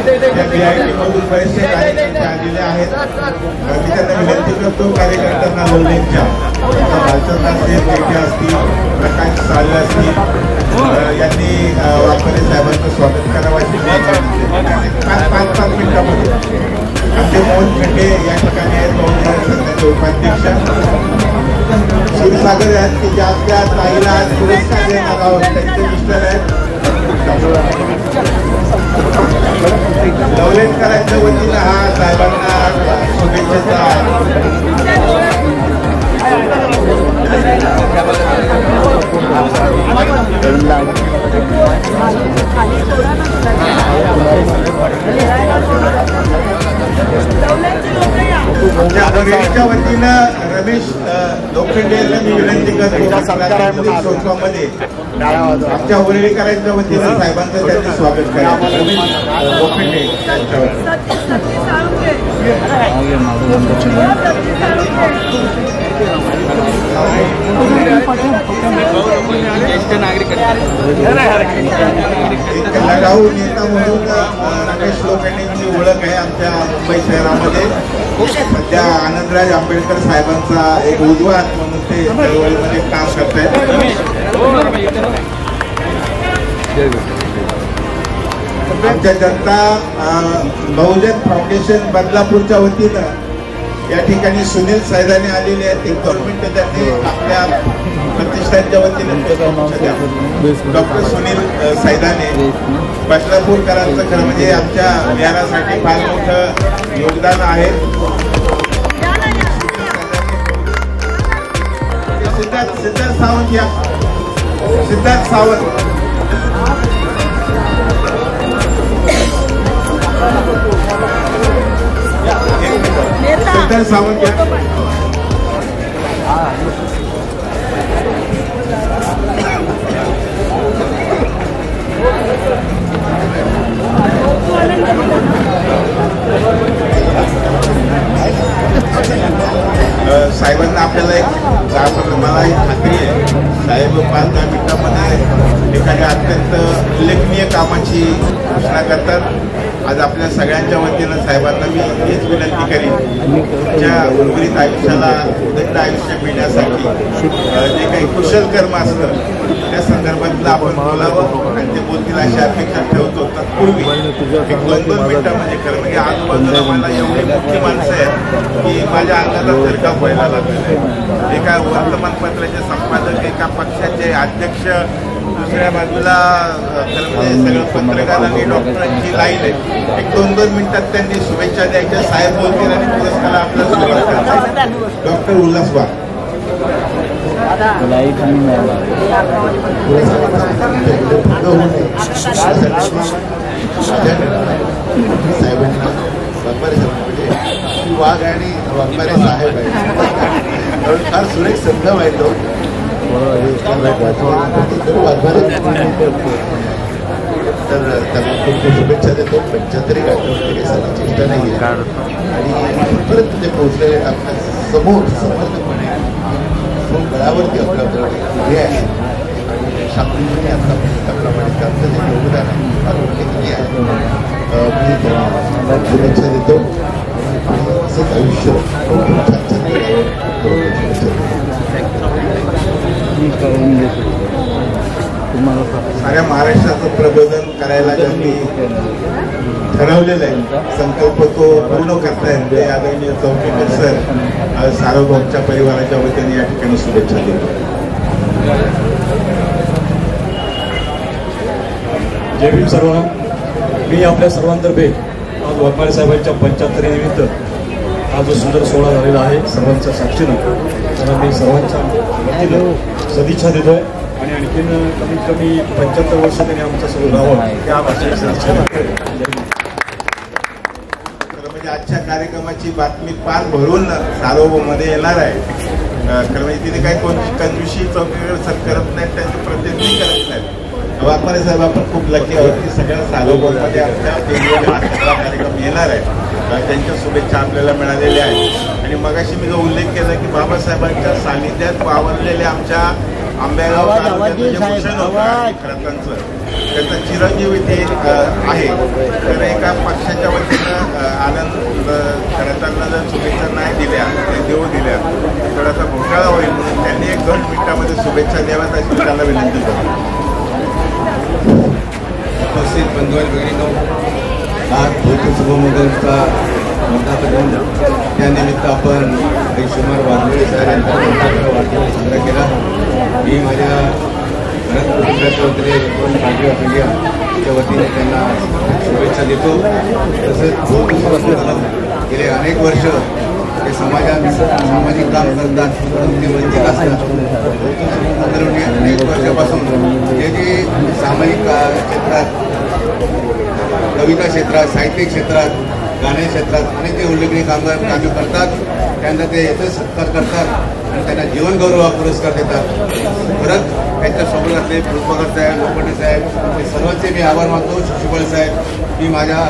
त्या VIP मधून बरेचसे कार्यकर्ते आलेले आहेत. मी त्यांना विनंती करतो कार्यकर्त्यांना लवलेच्या भालचंद्र पेठे असतील, प्रकाश साले असतील यांनी वाघमारे साहेबांचं स्वागत करावं अशी 5 मिनिटांमध्ये. आमचे मोहन खंडे या ठिकाणी आहेत, संघाचे उपाध्यक्ष क्षीरसागर आहेत की ज्या त्या ताईला पुरस्कार देणार आहोत. त्यांचे मिस्टर आहेत लवलेकरांच्या वतीनं हा साहेबांना शुभेच्छा. आमच्या वतीनं रमेश लोखंडे यांना मी विनंती करतो मध्ये आमच्या वरेलीकरांच्या वतीनं साहेबांचं त्यांनी स्वागत करा. रमेश लोखंडे लढाऊ नेता म्हणून रमेश लोखंडेंची ओळख आहे आमच्या मुंबई शहरामध्ये. सध्या आनंदराज आंबेडकर साहेबांचा एक उजवा हात म्हणून ते चळवळीमध्ये काम करत आहेत. आमच्या जनता बहुजन फाउंडेशन बदलापूरच्या वतीनं या ठिकाणी सुनील सैदाने आलेले आहेत. एक 2 मिनिटं त्यांनी आपल्या प्रतिष्ठानच्या वतीनं डॉक्टर सुनील सैदाने बदलापूरकरांचं खरं म्हणजे आमच्या बिहारासाठी फार मोठं योगदान आहे. सिद्धार्थ सावंत या सिद्धार्थ सावंत सिद्धार्थ सावंत या साहेबांना आपल्याला एक मला एक खात्री आहे साहेब 5-10 मिनिटांमध्ये एखाद्या अत्यंत उल्लेखनीय कामाची घोषणा करतात. आज आपल्या सगळ्यांच्या वतीनं साहेबांना मी हेच विनंती करीन ज्या उर्वरित आयुष्याला उदंड आयुष्य मिळण्यासाठी जे काही कुशल कर्म असतं त्या संदर्भातलं आपण बोलावं आणि ते बोलतील अशी अपेक्षा ठेवतो. तत्पूर्वी एक 2 मिनिटांमध्ये खरं म्हणजे आजूबाजूला मला एवढी मोठी माणसं आहेत की माझ्या अंगाला थरकाप व्हायला लागलेला आहे. एका वर्तमानपत्राचे संपादक, एका पक्षाचे अध्यक्ष, दुसऱ्या बाजूला खरं म्हणजे सगळं पत्रकारांनी डॉक्टरांची लाईन आहे. एक 2-2 मिनिटात त्यांनी शुभेच्छा द्यायच्या. साहेब बोलतील आणि पुरस्काराला आपला सुरुवात करतात. डॉक्टर उल्हास वाघ साहेबांना वाघमारे साहेब म्हणजे वाघ आणि वाघमारे साहेब आहे, फार सुरेख संभ्रम आहे तो. तर त्यांना खूप खूप शुभेच्छा देतो. 75 गाठवण्याची काही साधी चेष्टा नाही आहे आणि परत ते पोहोचलेले आपल्या समोर समर्थपणे गळावरती आपल्याकडे उभे आहे आणि शांतपणे आताप्रमाणे त्यांचं जे योगदान आहे फार उल्लेखनीय आहे. मी त्यांना शुभेच्छा देतो आणि असंच आयुष्य खूप छान साऱ्या महाराष्ट्राचं प्रबोधन करायला ज्यांनी ठरवलेलं आहे, संकल्प तो पूर्ण करतायत ते आदरणीय चौकीकर सर सार्वभौमच्या परिवाराच्या वतीने या ठिकाणी शुभेच्छा देतो. जय भीम सर्वांना. मी आपल्या सर्वांतर्फे आज वाघमारे साहेबांच्या 75 निमित्त हा जो सुंदर सोहळा झालेला आहे सर्वांच्या साक्षीनं, त्याला मी सर्वांच्या वतीनं सदिच्छा देतोय आणि आणखीन कमीत कमी 75 वर्ष त्यांनी आमच्यासोबत राहावं या भाषेची सदिच्छा देतोय. म्हणजे आजच्या कार्यक्रमाची बातमी पार भरून सार्वभौममध्ये येणार आहे. खरं म्हणजे तिने काही कोणती कंजूशी चौकीकडे सर करत नाहीत, त्यांचे प्रतिनिधी करत नाहीत. वाघमारे साहेब आपण खूप लकी आहोत की सगळ्या सार्वभौममध्ये आमच्या हा सगळा कार्यक्रम येणार आहे. त्यांच्या शुभेच्छा आपल्याला मिळालेल्या आहेत. आणि मगाशी मी जो उल्लेख केला की बाबासाहेबांच्या सानिध्यात वावरलेल्या आमच्या आंबेगाव तालुक्याचं जे भूषण होतं खरतांचं, त्याचा चिरंजीवी ते आहे. तर एका पक्षाच्या वतीनं आनंद खरतांना जर शुभेच्छा नाही दिल्या, ते देऊ दिल्या तर थोडासा घोटाळा होईल म्हणून त्यांनी एक 2 मिनिटामध्ये शुभेच्छा द्याव्यात अशी त्यांना विनंती करतो. उपस्थित बंधू आणि भगिनींनो, आज भौतिक शुभमंगलचा वर्धापन दिन, त्यानिमित्त आपण बेशुमार वाघमारे साहेब यांचा वाढदिवस साजरा केला. मी माझ्या घरात कुटुंबाच्या वतीने पार्टी ऑफ इंडियाच्या वतीने त्यांना शुभेच्छा देतो. तसंच भौतिक गेले अनेक वर्ष ते समाजात सामाजिक काम करतात, ते वंचित असतात. अनेक वर्षापासून जे सामाजिक क्षेत्रात, कविता क्षेत्रात, साहित्य क्षेत्रात, गाण्या क्षेत्रात अनेक जे उल्लेखनीय कामे करतात, त्यांना ते येथे सत्कार करतात आणि त्यांना जीवनगौरव हा पुरस्कार देतात. परत त्यांच्यासोबत असले पुष्पकर साहेब, लोखंडे साहेब, हे सर्वांचे मी आभार मानतो. शिशुपाल साहेब, मी माझ्या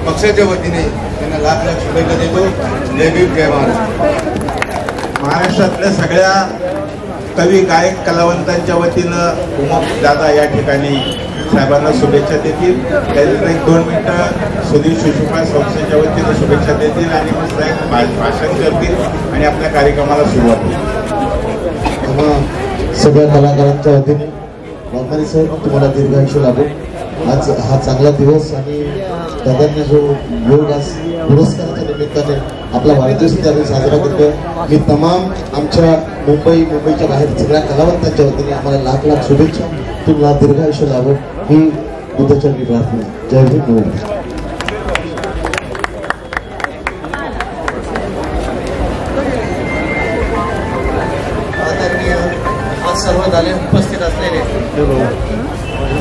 पक्षाच्या वतीने त्यांना लाख लाख शुभेच्छा देतो. जय भीम, जय महाराष्ट्र. महाराष्ट्रातल्या सगळ्या कवी, गायक, कलावंतांच्या वतीनं उमप दादा या ठिकाणी साहेबांना शुभेच्छा देतील. त्यानंतर 1-2 मिनिटं सुधीर शिशुपाल संस्थेच्या वतीनं शुभेच्छा देतील आणि मग साहेब भाषण करतील आणि आपल्या कार्यक्रमाला सुरुवात होईल. सगळ्या कलाकारांच्या वतीने वाघमारे साहेब तुम्हाला दीर्घायुष्य लाभो. आज हा चांगला दिवस आणि दादांनी जो योग आज पुरस्काराच्या निमित्ताने आपला वाढदिवस त्यावेळी साजरा करतोय. मी तमाम आमच्या मुंबईच्या बाहेर सगळ्या कलावंतांच्या वतीने आम्हाला लाख लाख शुभेच्छा. तुम्हाला दीर्घायुष्य लाभो ही बुद्धचरणी प्रार्थना. जय भीम, नमस्कार. सर्व झाले उपस्थित असलेले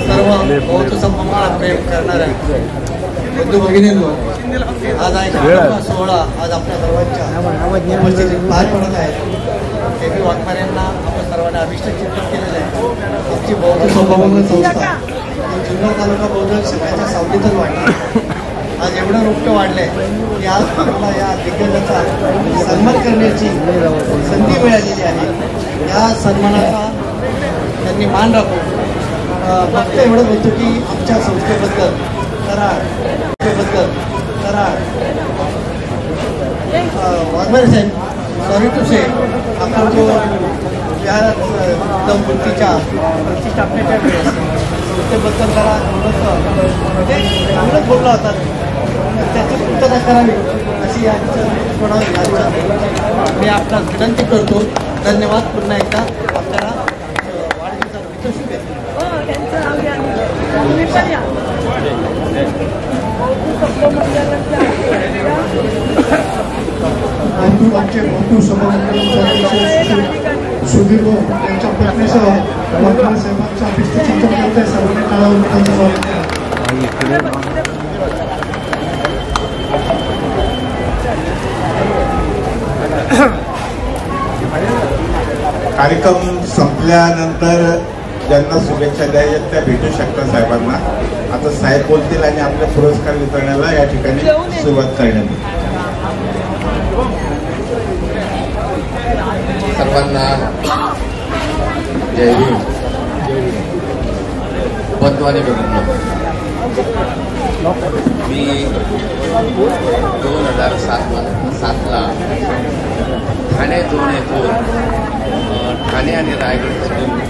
सर्व बौद्ध संपन्नाला प्रेम करणाऱ्या बंधू भगिनींनो, आज हा सोहळा आज आपल्या सर्वांच्या उपस्थितीत पार पडत आहे. के.पी. वाघमारेंना आपण सर्वांनी अभिष्ट चिंतन केलेलं आहे. आमची बौद्ध संपन्न संस्था जुन्नर तालुका बौद्ध सगळ्याच्या सावलीतच वाढली. आज एवढं रोपटं वाढलंय की आज आपल्याला या दिग्गजाचा सन्मान करण्याची संधी मिळालेली आहे. या सन्मानाचा त्यांनी मान राखून फक्त एवढं बोलतो की आमच्या संस्थेबद्दल वाघमारे साहेब, सॉरी टू से, आपण जो या दंपतीच्या प्रतिष्ठापनेच्या वेळेस संस्थेबद्दल जरा म्हणजे चांगलंच बोलला होता, त्याची पूर्तता करावी अशी मी आपणास विनंती करतो. धन्यवाद. पुन्हा एकदा आपल्याला वाढदिवसानिमित्त शुभेच्छा. आमचे बंधू सुधीर यांच्या पत्नीसह वाघमारे साहेबांच्या अभिष्ट चिंतन करताय. सर्वांनी टाळा. कार्यक्रम संपल्यानंतर ज्यांना शुभेच्छा द्यायच्या त्या भेटू शकतात साहेबांना. आता साहेब बोलतील आणि आपल्या पुरस्कार वितरणाला या ठिकाणी सुरुवात करण्यात येईल. सर्वांना जय भीम. बंधू आणि भगिनींनो, मी 2007ला ठाणे 2 येथून ठाणे आणि रायगड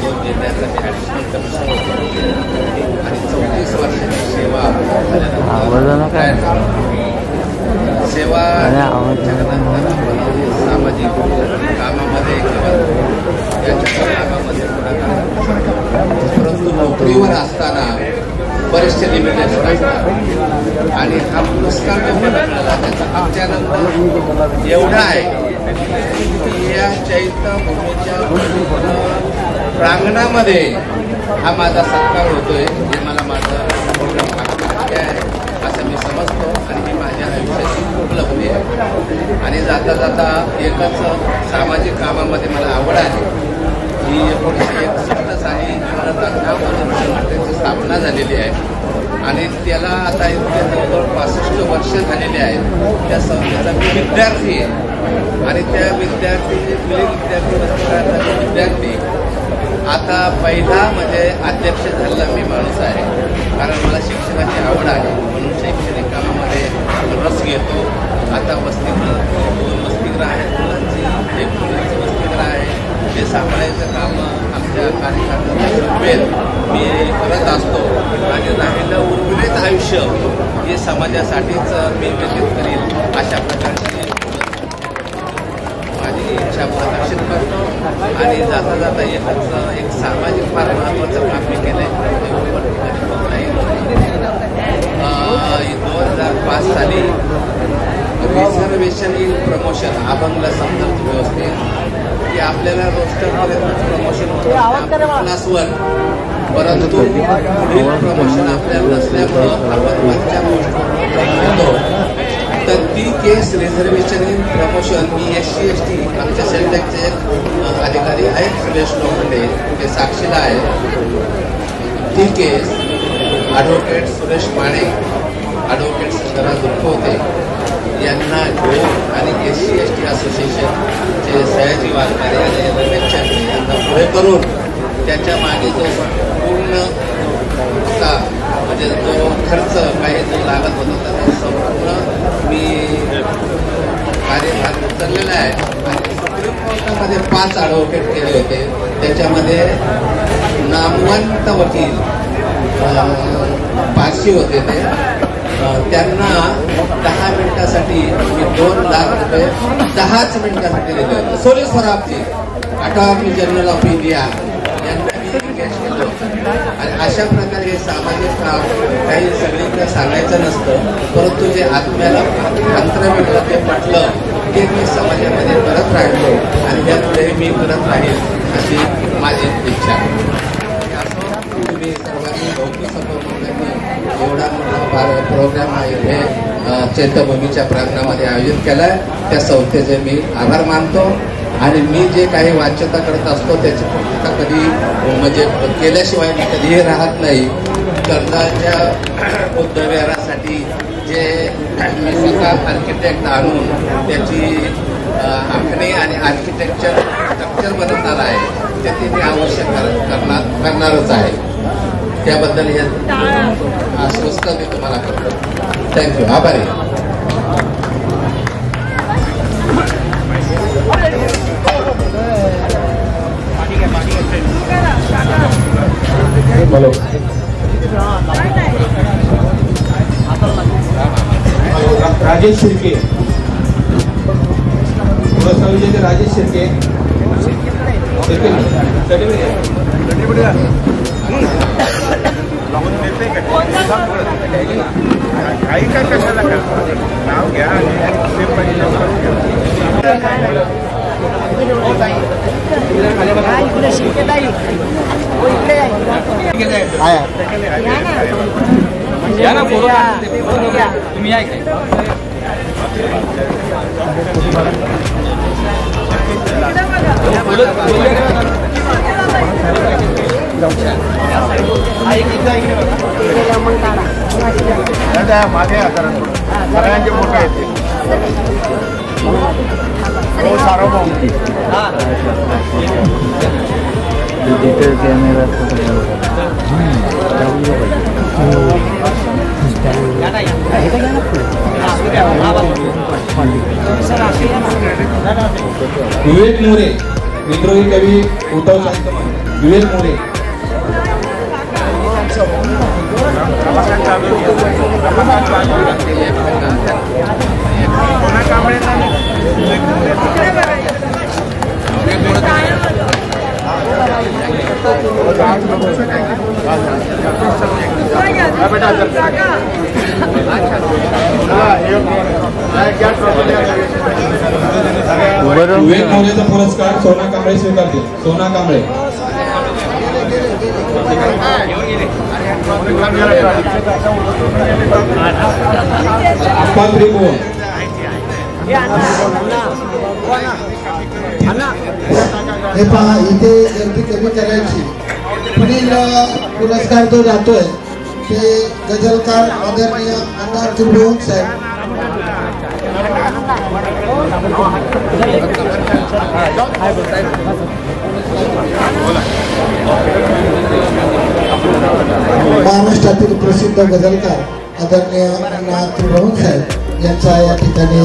दोन जिल्ह्यासाठी ॲडिशनल कमिशनर आणि 34 वर्षाची सेवा सेवा सामाजिक कामामध्ये किंवा याच्या कामामध्ये परंतु नोकरीवर असताना बरेचसे लिमिटेशन असतात आणि हा पुरस्कार जो मला मिळाला त्याचा आमच्यानंतर एवढा आहे की या चैत्यभूमीच्या प्रांगणामध्ये हा माझा सत्कार होतोय हे मला माझं भाग्य आहे असं मी समजतो आणि ही माझ्या आयुष्याची उपलब्धी आहे. आणि जाता जाता एकच सामाजिक कामामध्ये मला आवड आहे. ही 1961 साली संघटनेची स्थापना झालेली आहे आणि त्याला आता इतके जवळजवळ 65 वर्ष झालेली आहेत. त्या संस्थेचा मी विद्यार्थी आहे आणि त्या विद्यार्थी आता पहिला म्हणजे अध्यक्ष झालेला मी माणूस आहे. कारण मला शिक्षणाची आवड आहे म्हणून शैक्षणिक कामामध्ये रस घेतो. आता वसतिगृह 2 वसतिगृह आहेत मुलांची, 1 मुलांचं वसतिगृह आहे. ते सांभाळायचं काम आमच्या कार्यकर्त्यांच्या मी करत असतो आणि राहिलं उर्वरित आयुष्य हे समाजासाठीच मी व्यतीत करीन अशा प्रकारची माझी इच्छा प्रदर्शित करतो. आणि जाता जाता एक सामाजिक फार महत्त्वाचं काम मी केलं आहे. 2005 साली रिझर्वेशन इन प्रमोशन अभंगला समजत व्यवस्थेत की आपल्याला रोस्टरमध्ये प्रमोशन होतं क्लासवर, परंतु पुढील प्रमोशन आपल्याला नसल्यामुळं आपण वरच्या होतो. तर ती केस रिझर्वेशन इन प्रमोशन ही SC ST आमच्या सेंटरचे अधिकारी आहेत सुरेश लोखंडे, ते साक्षीला आहे. ती केस ॲडव्होकेट सुरेश माने, ॲडव्होकेट संजना दुखवते यांना घेऊन आणि SC ST असोसिएशनचे सयाजी वारकरी आणि रमेश चांदे यांना पुढे करून त्याच्या मागे जो पूर्ण म्हणजे जो खर्च काही जो लागत होता तो संपूर्ण मी कार्यभार उचललेला आहे. आणि सुप्रीम कोर्टामध्ये 5 ॲडव्होकेट केले होते. त्याच्यामध्ये नामवंत वकील पारशी होते ते, त्यांना 10 मिनिटासाठी मी 2 लाख रुपये 10च मिनिटासाठी दिले होते. सोली सराफजी अटॉर्नी जनरल ऑफ इंडिया यांना मी कॅश केलं होतं. आणि अशा प्रकारे हे सामाजिक काम काही सगळीकडे सांगायचं नसतं, परंतु जे आत्म्याला अंतर मिळलं ते पटलं ते मी समाजामध्ये करत राहिलो आणि त्यापुढे मी करत राहील अशी माझी इच्छा. तुम्ही सर्वांनी भौतिक सपोर्टमध्ये एवढा मोठा प्रोग्राम इथे चैत्यभूमीच्या प्रांगणामध्ये आयोजित केला आहे त्या संस्थेचे मी आभार मानतो. आणि मी जे काही वाच्यता करत असतो त्याची पूर्तता कधी म्हणजे केल्याशिवाय मी कधीही राहत नाही. कर्जाच्या उद्योगासाठी जे मी स्वतः आर्किटेक्ट आणून त्याची आखणी आणि आर्किटेक्चर स्ट्रक्चर बनवणार आहे ते मी आवश्यक करणारच आहे. त्याबद्दल हे आश्वस्त मी तुम्हाला करतो. थँक्यू. आभारी. राजेश शिर्के, पुरस्कार विजेते राजेश शिर्के. काही काय कशाला नाव घ्या या ना तुम्ही या इकडे. मागे सगळ्यांचे फोटो आहेत डिजिटल कॅमेरा विवेक मोरे विद्रोही कवी उद्धव साहित्य विवेक मोरे विवेक मोरेचा पुरस्कार सोना कांबळे स्वीकारतील. सोना कांबळे अंबा त्रिभुवन हे पहा इथे गर्दी कमी करायची. पुढील पुरस्कार जो जातोय ते गझलकार आदरणीय अंबा त्रिभुवन साहेब. महाराष्ट्रातील प्रसिद्ध गझलकार आदरणीय अंबा त्रिभुवन साहेब यांचा या ठिकाणी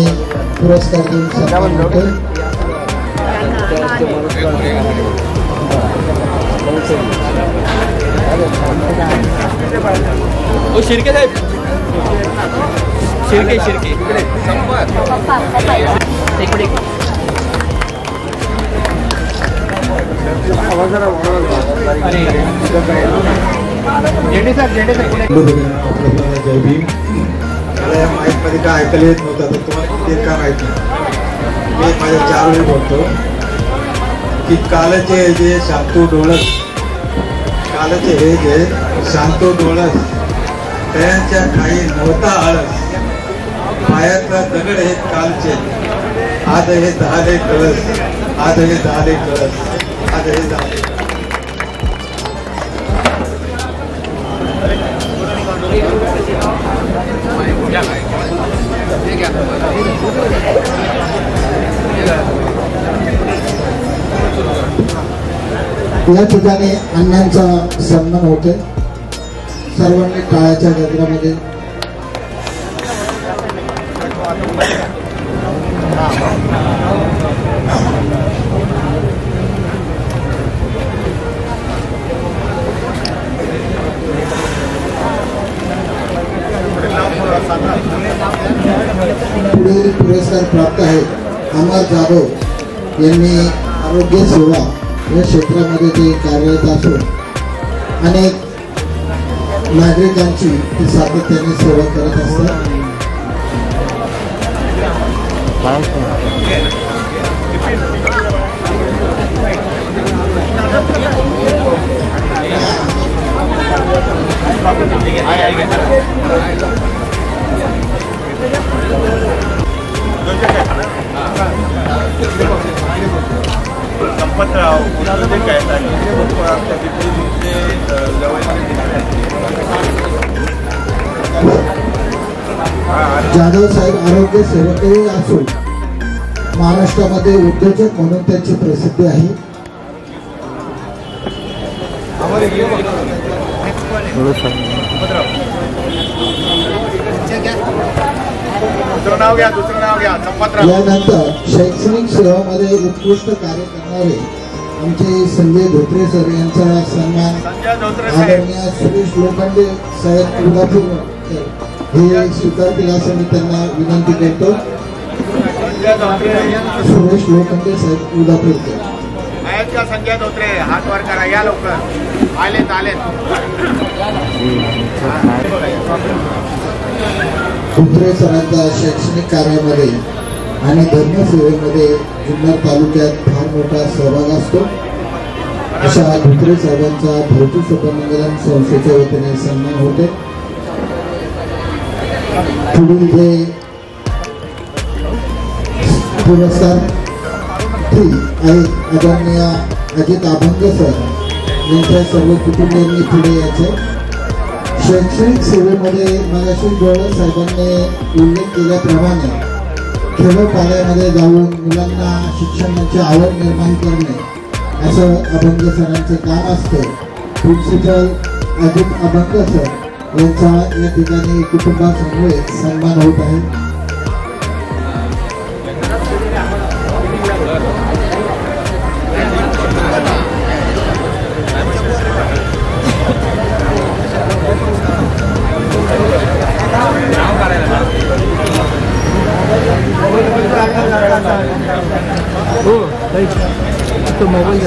पुरस्कार देऊन सन्मान होतोय. शिर्के साहेब शिर्के जय भीम. मला या माईकमध्ये काय ऐकायला येत नव्हतं, तर तुम्हाला ते काय माहिती. मी माझ्या 4 वेळी बोलतो की कालचे जे शांतू डोळस, कालचे हे जे शांतू डोळस, त्यांच्या काही नव्हता आळस. पायातला दगड हे कालचे, आज हे झाले कळस, आज हे झाले कळस, आज हे झाले. या ठिकाणी अण्णांचा सन्मान होतोय. सर्वांनी टाळ्याच्या गजरामध्ये पुढील पुरस्कार प्राप्त आहे अमर जाधव यांनी आरोग्य सेवा या क्षेत्रामध्ये ते कार्यरत असून अनेक नागरिकांची ते सातत्याने सेवा करत असतात. संपतराव जाधव साहेब आरोग्य सेवकही असून महाराष्ट्रामध्ये उद्योजक म्हणून त्यांची प्रसिद्धी आहे. यानंतर शैक्षणिक सेवामध्ये उत्कृष्ट कार्य करणारे आमचे संजय धोत्रे सर यांचा सन्मान आदरणीय सुरेश लोखंडे साहेब उदापूर हे स्वीकारतील असं मी त्यांना विनंती करतो. सुरेश लोखंडे साहेब उदापूर आहेत का? संजय धोत्रे हात वर करा, या लवकर. आलेत धोत्रे सरांचा शैक्षणिक कार्यामध्ये आणि धर्मसेवेमध्ये जुन्नर तालुक्यात फार मोठा सहभाग असतो. अशा धोत्रे साहेबांचा भौतिक सुपरमंगलम संस्थेच्या वतीने सन्मान होते. पुढील जे पुरस्कार आदरणीय अजित अभंग सर यांच्या सर्व कुटुंबियांनी पुढे यायचे. शैक्षणिक सेवेमध्ये मगाशी डोळे साहेबांनी उल्लेख केल्याप्रमाणे खेडोपाड्यामध्ये जाऊन मुलांना शिक्षणाची आवड निर्माण करणे असं अभंग सरांचे काम असतं. प्रिन्सिपल अजित अभंग सर यांचा या ठिकाणी कुटुंबासमोर सन्मान होत आहे. तो मोबाईल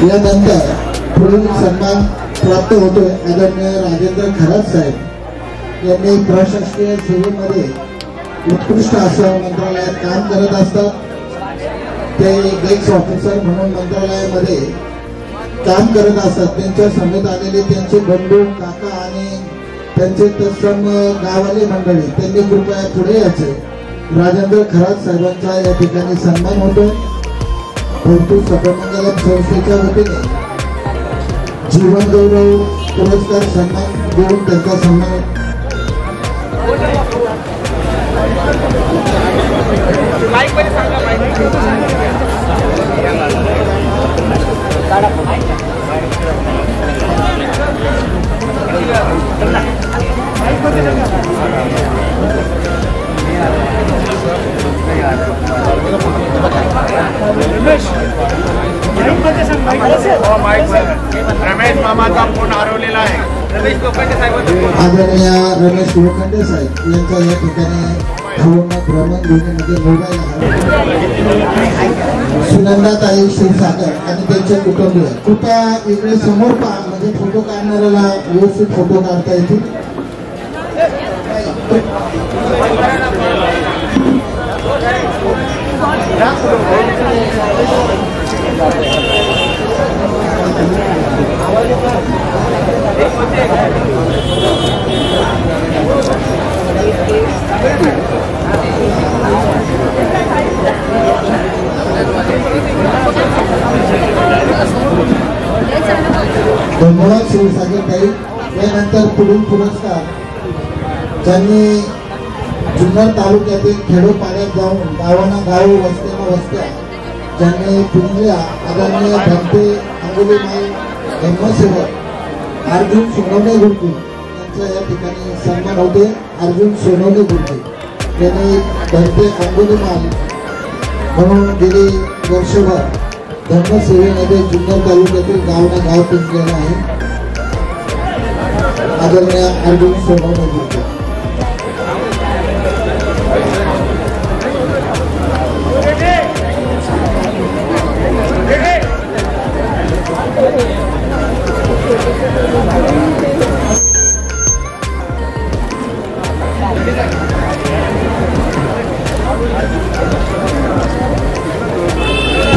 यानंतर पुढील सन्मान प्राप्त होतोय. आदरणीय राजेंद्र खरात साहेब यांनी प्रशासकीय सेवेमध्ये उत्कृष्ट असं मंत्रालयात काम करत असतात. ते डेस्क ऑफिसर म्हणून मंत्रालयामध्ये काम करत असतात. त्यांच्या समेत आलेले त्यांचे बंधू काका आणि त्यांचे तत्सम गावाले मंडळी त्यांनी कृपया पुढे यायचे. राजेंद्र खरात साहेबांचा या ठिकाणी सन्मान होतो. परंतु सभमंगलम संस्थेच्या वतीने जीवन गौरव पुरस्कार सन्मान देऊन त्यांचा सन्मान रमेश मामाचा फोन हरवलेला आहे. आदरणीय रमेश लोखंडे साहेब यांचा या ठिकाणी भ्रमण घेण्यामध्ये मोबाईल सुनंदाताई क्षीरसागर आणि त्यांचे कुटुंबीय कृपया इकडे समोर पहा म्हणजे फोटो काढणाऱ्याला व्यवस्थित फोटो काढता येतील. धन्यवाद क्षीरसागर ताई. यानंतर पुढील पुरस्कार ज्यांनी जुन्नर तालुक्यातील खेडोपाड्यात जाऊन गावांना गाव वस्त्यांना वस्त्या ज्यांनी पुरल्या आदरणीय भंते अंगुलीमाई धर्मसेवक अर्जुन सोनवणे गुरुजी यांचा या ठिकाणी सन्मान होते. अर्जुन सोनवणे गुरुजी यांनी भंते अंगुलीमाई म्हणून गेली वर्षभर धर्मसेवेमध्ये जुन्नर तालुक्यातील गावांना गाव पुरलेला आहे. आदरणीय अर्जुन सोनवणे गुरुजी.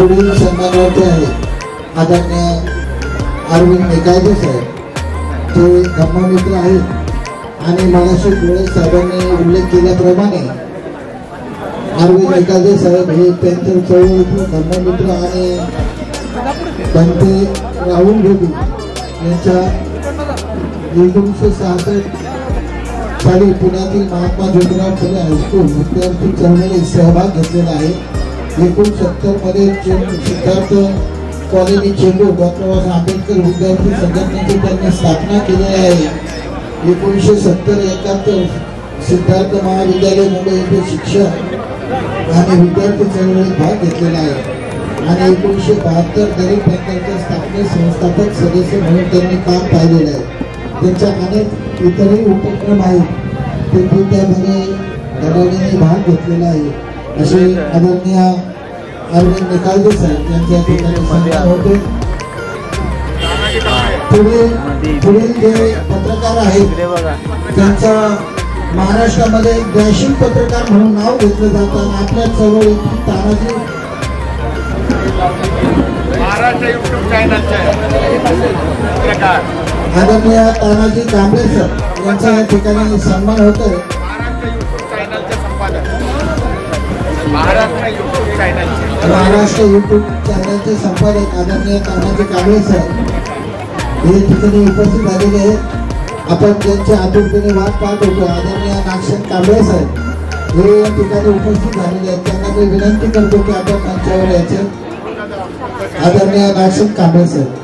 पुढील सन्मानार्थी आहे आदरणीय अरविंद निकायदे साहेब. ते धम्ममित्र आहेत आणि मगाशी डोळे साहेबांनी उल्लेख केल्याप्रमाणे अरविंद निकायदे साहेब हे त्यांच्या चळवळीतील धम्ममित्र आणि भंते राहुल रेड्डी यांच्या 1966 साली पुण्यातील महात्मा ज्योतिराव फुले हायस्कूल विद्यार्थी चळवळीत सहभाग घेतलेला आहे. 1970 मध्ये सिद्धार्थ कॉलेज चेंबूर डॉक्टर बाबासाहेब आंबेडकर विद्यार्थी संघटनेची त्यांनी स्थापना केलेली आहे. 1970-71 सिद्धार्थ महाविद्यालय मुंबई येथे शिक्षण आणि विद्यार्थी चळवळीत भाग घेतलेला आहे आणि 1972 गरीब बँकांच्या स्थापनेत संस्थापक सदस्य म्हणून त्यांनी काम पाहिलेलं आहे. त्यांच्या अनेक इतरही उपक्रम आहेत ते त्यामध्ये धडाडीने भाग घेतलेला आहे. असे आदरणीय अरविंद निकालदे साहेब यांच्या ठिकाणी सन्मान होते. पुढील जे पत्रकार आहेत त्यांचा महाराष्ट्रामध्ये डॅशिंग पत्रकार म्हणून नाव घेतलं जातं. आपल्या चळवळीतील तानाजी महाराष्ट्र युट्यूब चॅनलचे पत्रकार आदरणीय तानाजी कांबळे सर यांचा या ठिकाणी सन्मान होतोय. महाराष्ट्र युट्यूब चॅनलचे संपादक महाराष्ट्र युट्यूब चॅनलचे संपादक आदरणीय तानाजी कांबळे सर हे ठिकाणी उपस्थित झालेले आहेत. आपण ज्यांच्या आतुरतेने वाट पाहत होतो आदरणीय नागसेन कांबळे साहेब हे या ठिकाणी उपस्थित झालेले आहेत. त्यांना मी विनंती करतो की आपण मंचावर यायचे. आदरणीय नागसेन कांबळे साहेब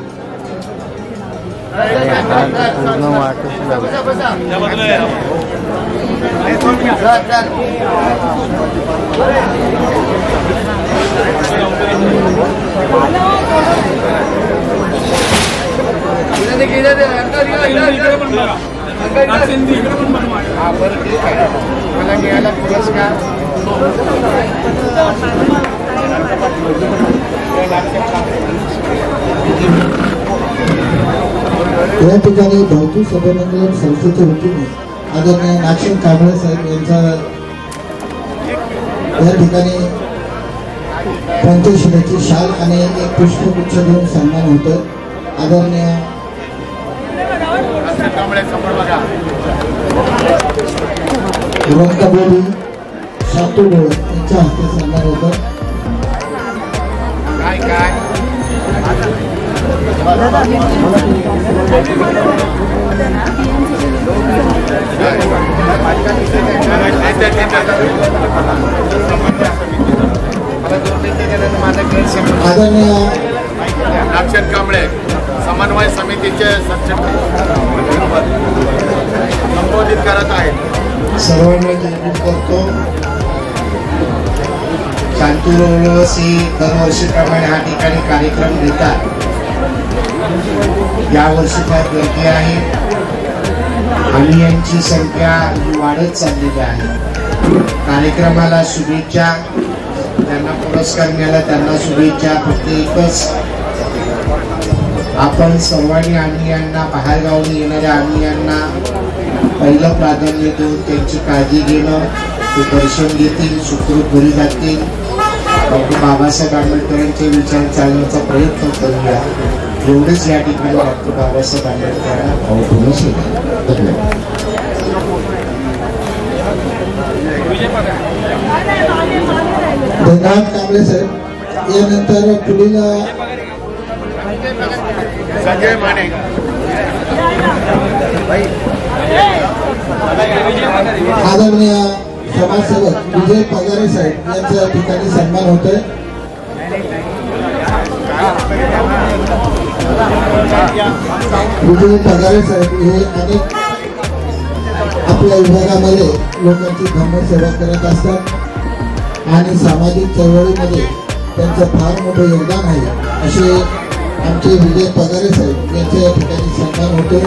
मला मिळाला पुरस्कार या ठिकाणी धावती सभामंडळ संस्थेच्या वतीने आदरणीय नागसेन कांबळे साहेब यांचा या ठिकाणी पंचशिलेची शाल आणि एक पुष्पगुच्छ देऊन सन्मान होतं. आदरणीय रंगबोली शातू डोळे यांच्या हस्ते सन्मान होतं. आदरणीय नागसेन कांबळे समन्वय समितीचे संबोधित करत आहेत. सर्वांना विनंती करतो. शांतुरवसी दरवर्षीप्रमाणे हा ठिकाणी कार्यक्रम घेतात. यावर्षी काय गर्दी आहे आणि यांची संख्या वाढत चाललेली आहे. कार्यक्रमाला शुभेच्छा. त्यांना पुरस्कार मिळाला त्यांना शुभेच्छा. फक्त एकच आपण सर्वांनी आम्हीयांना बाहेरगावून येणाऱ्या आम्हीयांना पहिलं प्राधान्य देऊन त्यांची काळजी घेणं. ते दर्शन घेतील सुखरूप घरी जातील. डॉक्टर बाबासाहेब आंबेडकरांचे विचार चालण्याचा प्रयत्न करूया एवढंच या ठिकाणी डॉक्टर बाबासाहेब आंबेडकरांना भावपूर्ण धन्यवाद. धन्यवाद कांबळे साहेब. यानंतर पुढील संजय माने आदरणीय समाजसेवक विजय पगारे साहेब यांच्या ठिकाणी सन्मान होतोय. विजय पगारे साहेब हे अनेक आपल्या विभागामध्ये लोकांची धर्मसेवा करत असतात आणि सामाजिक चळवळीमध्ये त्यांचं फार मोठं योगदान आहे. असे आमचे विजय पगारे साहेब यांच्या या ठिकाणी सन्मान होतो.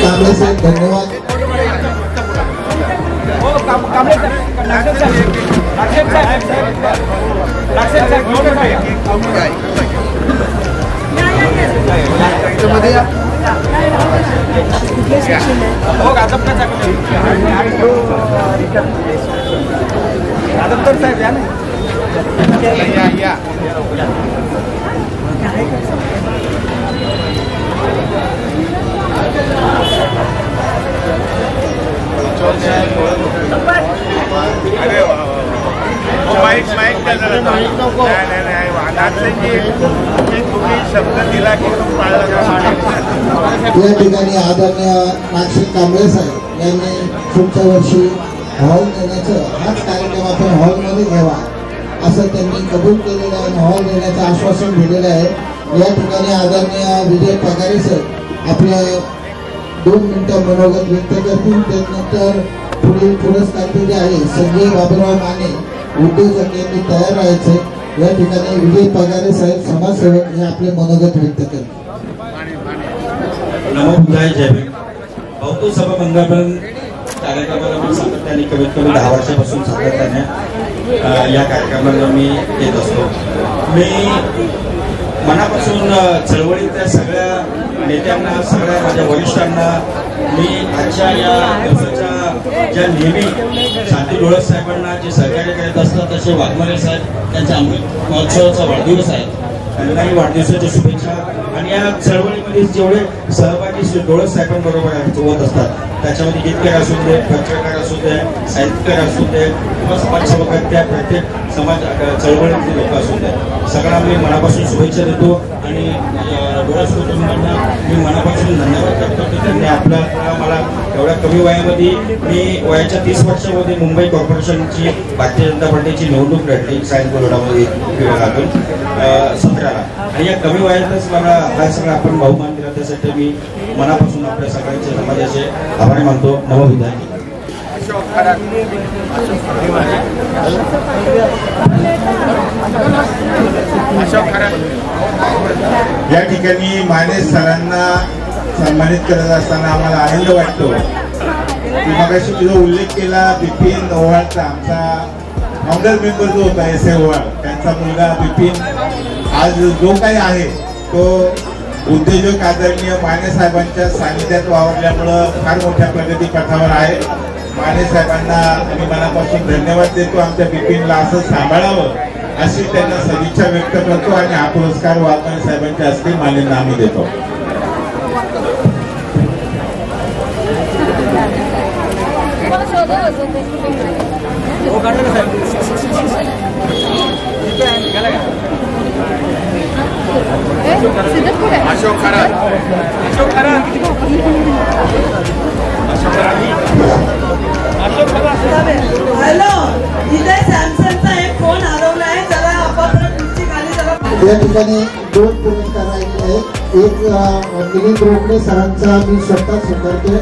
कांबळे साहेब धन्यवाद. या ठिकाणी आदरणीय नागसेन कांबळे साहेब यांनी पुढच्या वर्षी हॉल देण्याचं हाच कार्यक्रम आपण हॉलमध्ये घ्यावा असं त्यांनी कबूल केलेलं आहे. हॉल देण्याचं आश्वासन दिलेलं आहे. या ठिकाणी आदरणीय विजय पगारे साहेब आपल्या 2 मिनिटं मनोगत व्यक्त करतील. त्यानंतर पुढील पुरस्कार जे आहे संजय बाबूराव माने उद्योजक यांनी तयार राहायचे. या ठिकाणी विजय पगारे साहेब समाजसेवक हे आपले मनोगत व्यक्त करतील. नमो बुद्धाय जय भीम. बहुतो सभा मंडळापर्यंत कार्यक्रमाला मी सातत्याने कमीत कमी 10 वर्षापासून सातत्याने या कार्यक्रमाला मी येत असतो. मी मनापासून चळवळीतल्या सगळ्या नेत्यांना, सगळ्या माझ्या वरिष्ठांना मी आजच्या या दिवसाच्या ज्या नेहमी शांती डोळस साहेबांना जे सहकार्य करत असतात तसे वाघमारे साहेब त्यांचा अमृत महोत्सवाचा वाढदिवस आहे, त्यांनाही वाढदिवसाच्या शुभेच्छा. आणि या चळवळीमध्ये जेवढे सहभागी डोळस साहेबांबरोबर होत असतात त्याच्यामध्ये गीतकार असू दे, पत्रकार असू दे, साहित्यकार असू दे किंवा समाजसेवक त्या प्रत्येक समाज चळवळीतले लोक असू दे, सगळ्यांना मी मनापासून शुभेच्छा देतो. आणि डोळस कुटुंबांना मी मनापासून धन्यवाद करतो की त्यांनी आपला मला एवढ्या कमी वयामध्ये, मी वयाच्या 30 वर्षामध्ये मुंबई कॉर्पोरेशनची भारतीय जनता पार्टीची निवडणूक लढली सायन्स बोर्डामध्ये विभागातून 17ला, आणि या कमी वयातच मला हा सगळा आपण बहुमान दिला त्यासाठी मी मनापासून आपल्या सगळ्यांचे समाजाचे आभार मानतो. नमो विद्यार्थी. या ठिकाणी माने सरांना सन्मानित करत असताना आम्हाला आनंद वाटतो की मगाशी तुझा उल्लेख केला बिपिन ओवाळचा, आमचा फाउंडर मेंबर जो होता एस.ए. ओवाळ, त्यांचा मुलगा बिपिन आज जो काही आहे तो उद्योजक आदरणीय माने साहेबांच्या सानिध्यात वावरल्यामुळं फार मोठ्या प्रगती पथावर आहे. माने साहेबांना आम्ही मनापासून धन्यवाद देतो. आमच्या बिपिनला असं सांभाळावं अशी त्यांना सदिच्छा व्यक्त करतो आणि हा पुरस्कार वाघमारे साहेबांच्या हस्ते मानेंना आम्ही देतो. अशोक खरात, अशोक खरात, हॅलो, इथे सॅमसंगचा एक फोन हरवला आहे, जरा आपण खुर्ची खाली जरा. या ठिकाणी 2 पुरस्कार आलेले आहेत. एक मिलिंद रोकडे सरांचा मी स्वतः स्वीकारतोय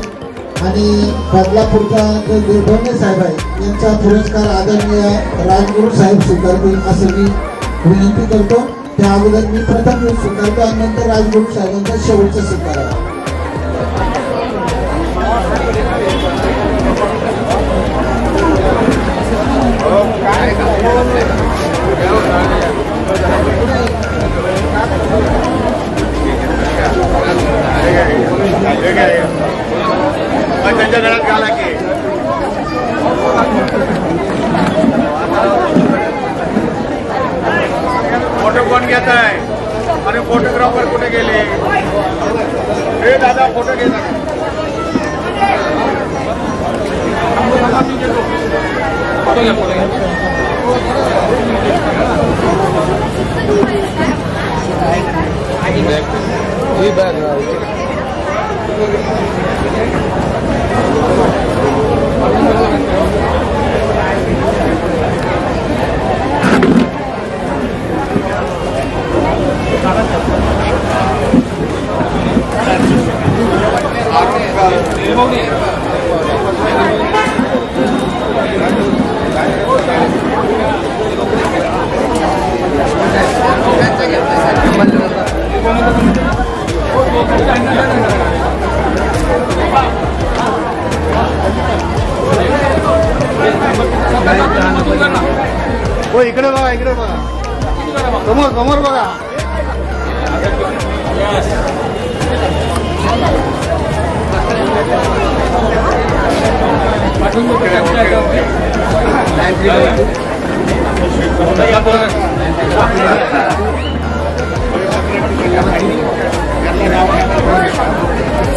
आणि बदलापूरचा जे देवणे साहेब आहे यांचा पुरस्कार आदरणीय राजगुरू साहेब स्वीकारतील असं मी विनंती करतो. त्या अगोदर मी प्रथम स्वीकारतो आणि नंतर राजगुरू साहेबांचा शेवटचा स्वीकार. त्यांच्या घरात घाला की फोटो कोण घेत आहे आणि फोटोग्राफर कुठे गेले? हे दादा फोटो घेतात. फोटो घ्या, फोटो घ्या. हो इकडे बघा, इकडे बघा, समोर समोर बघा.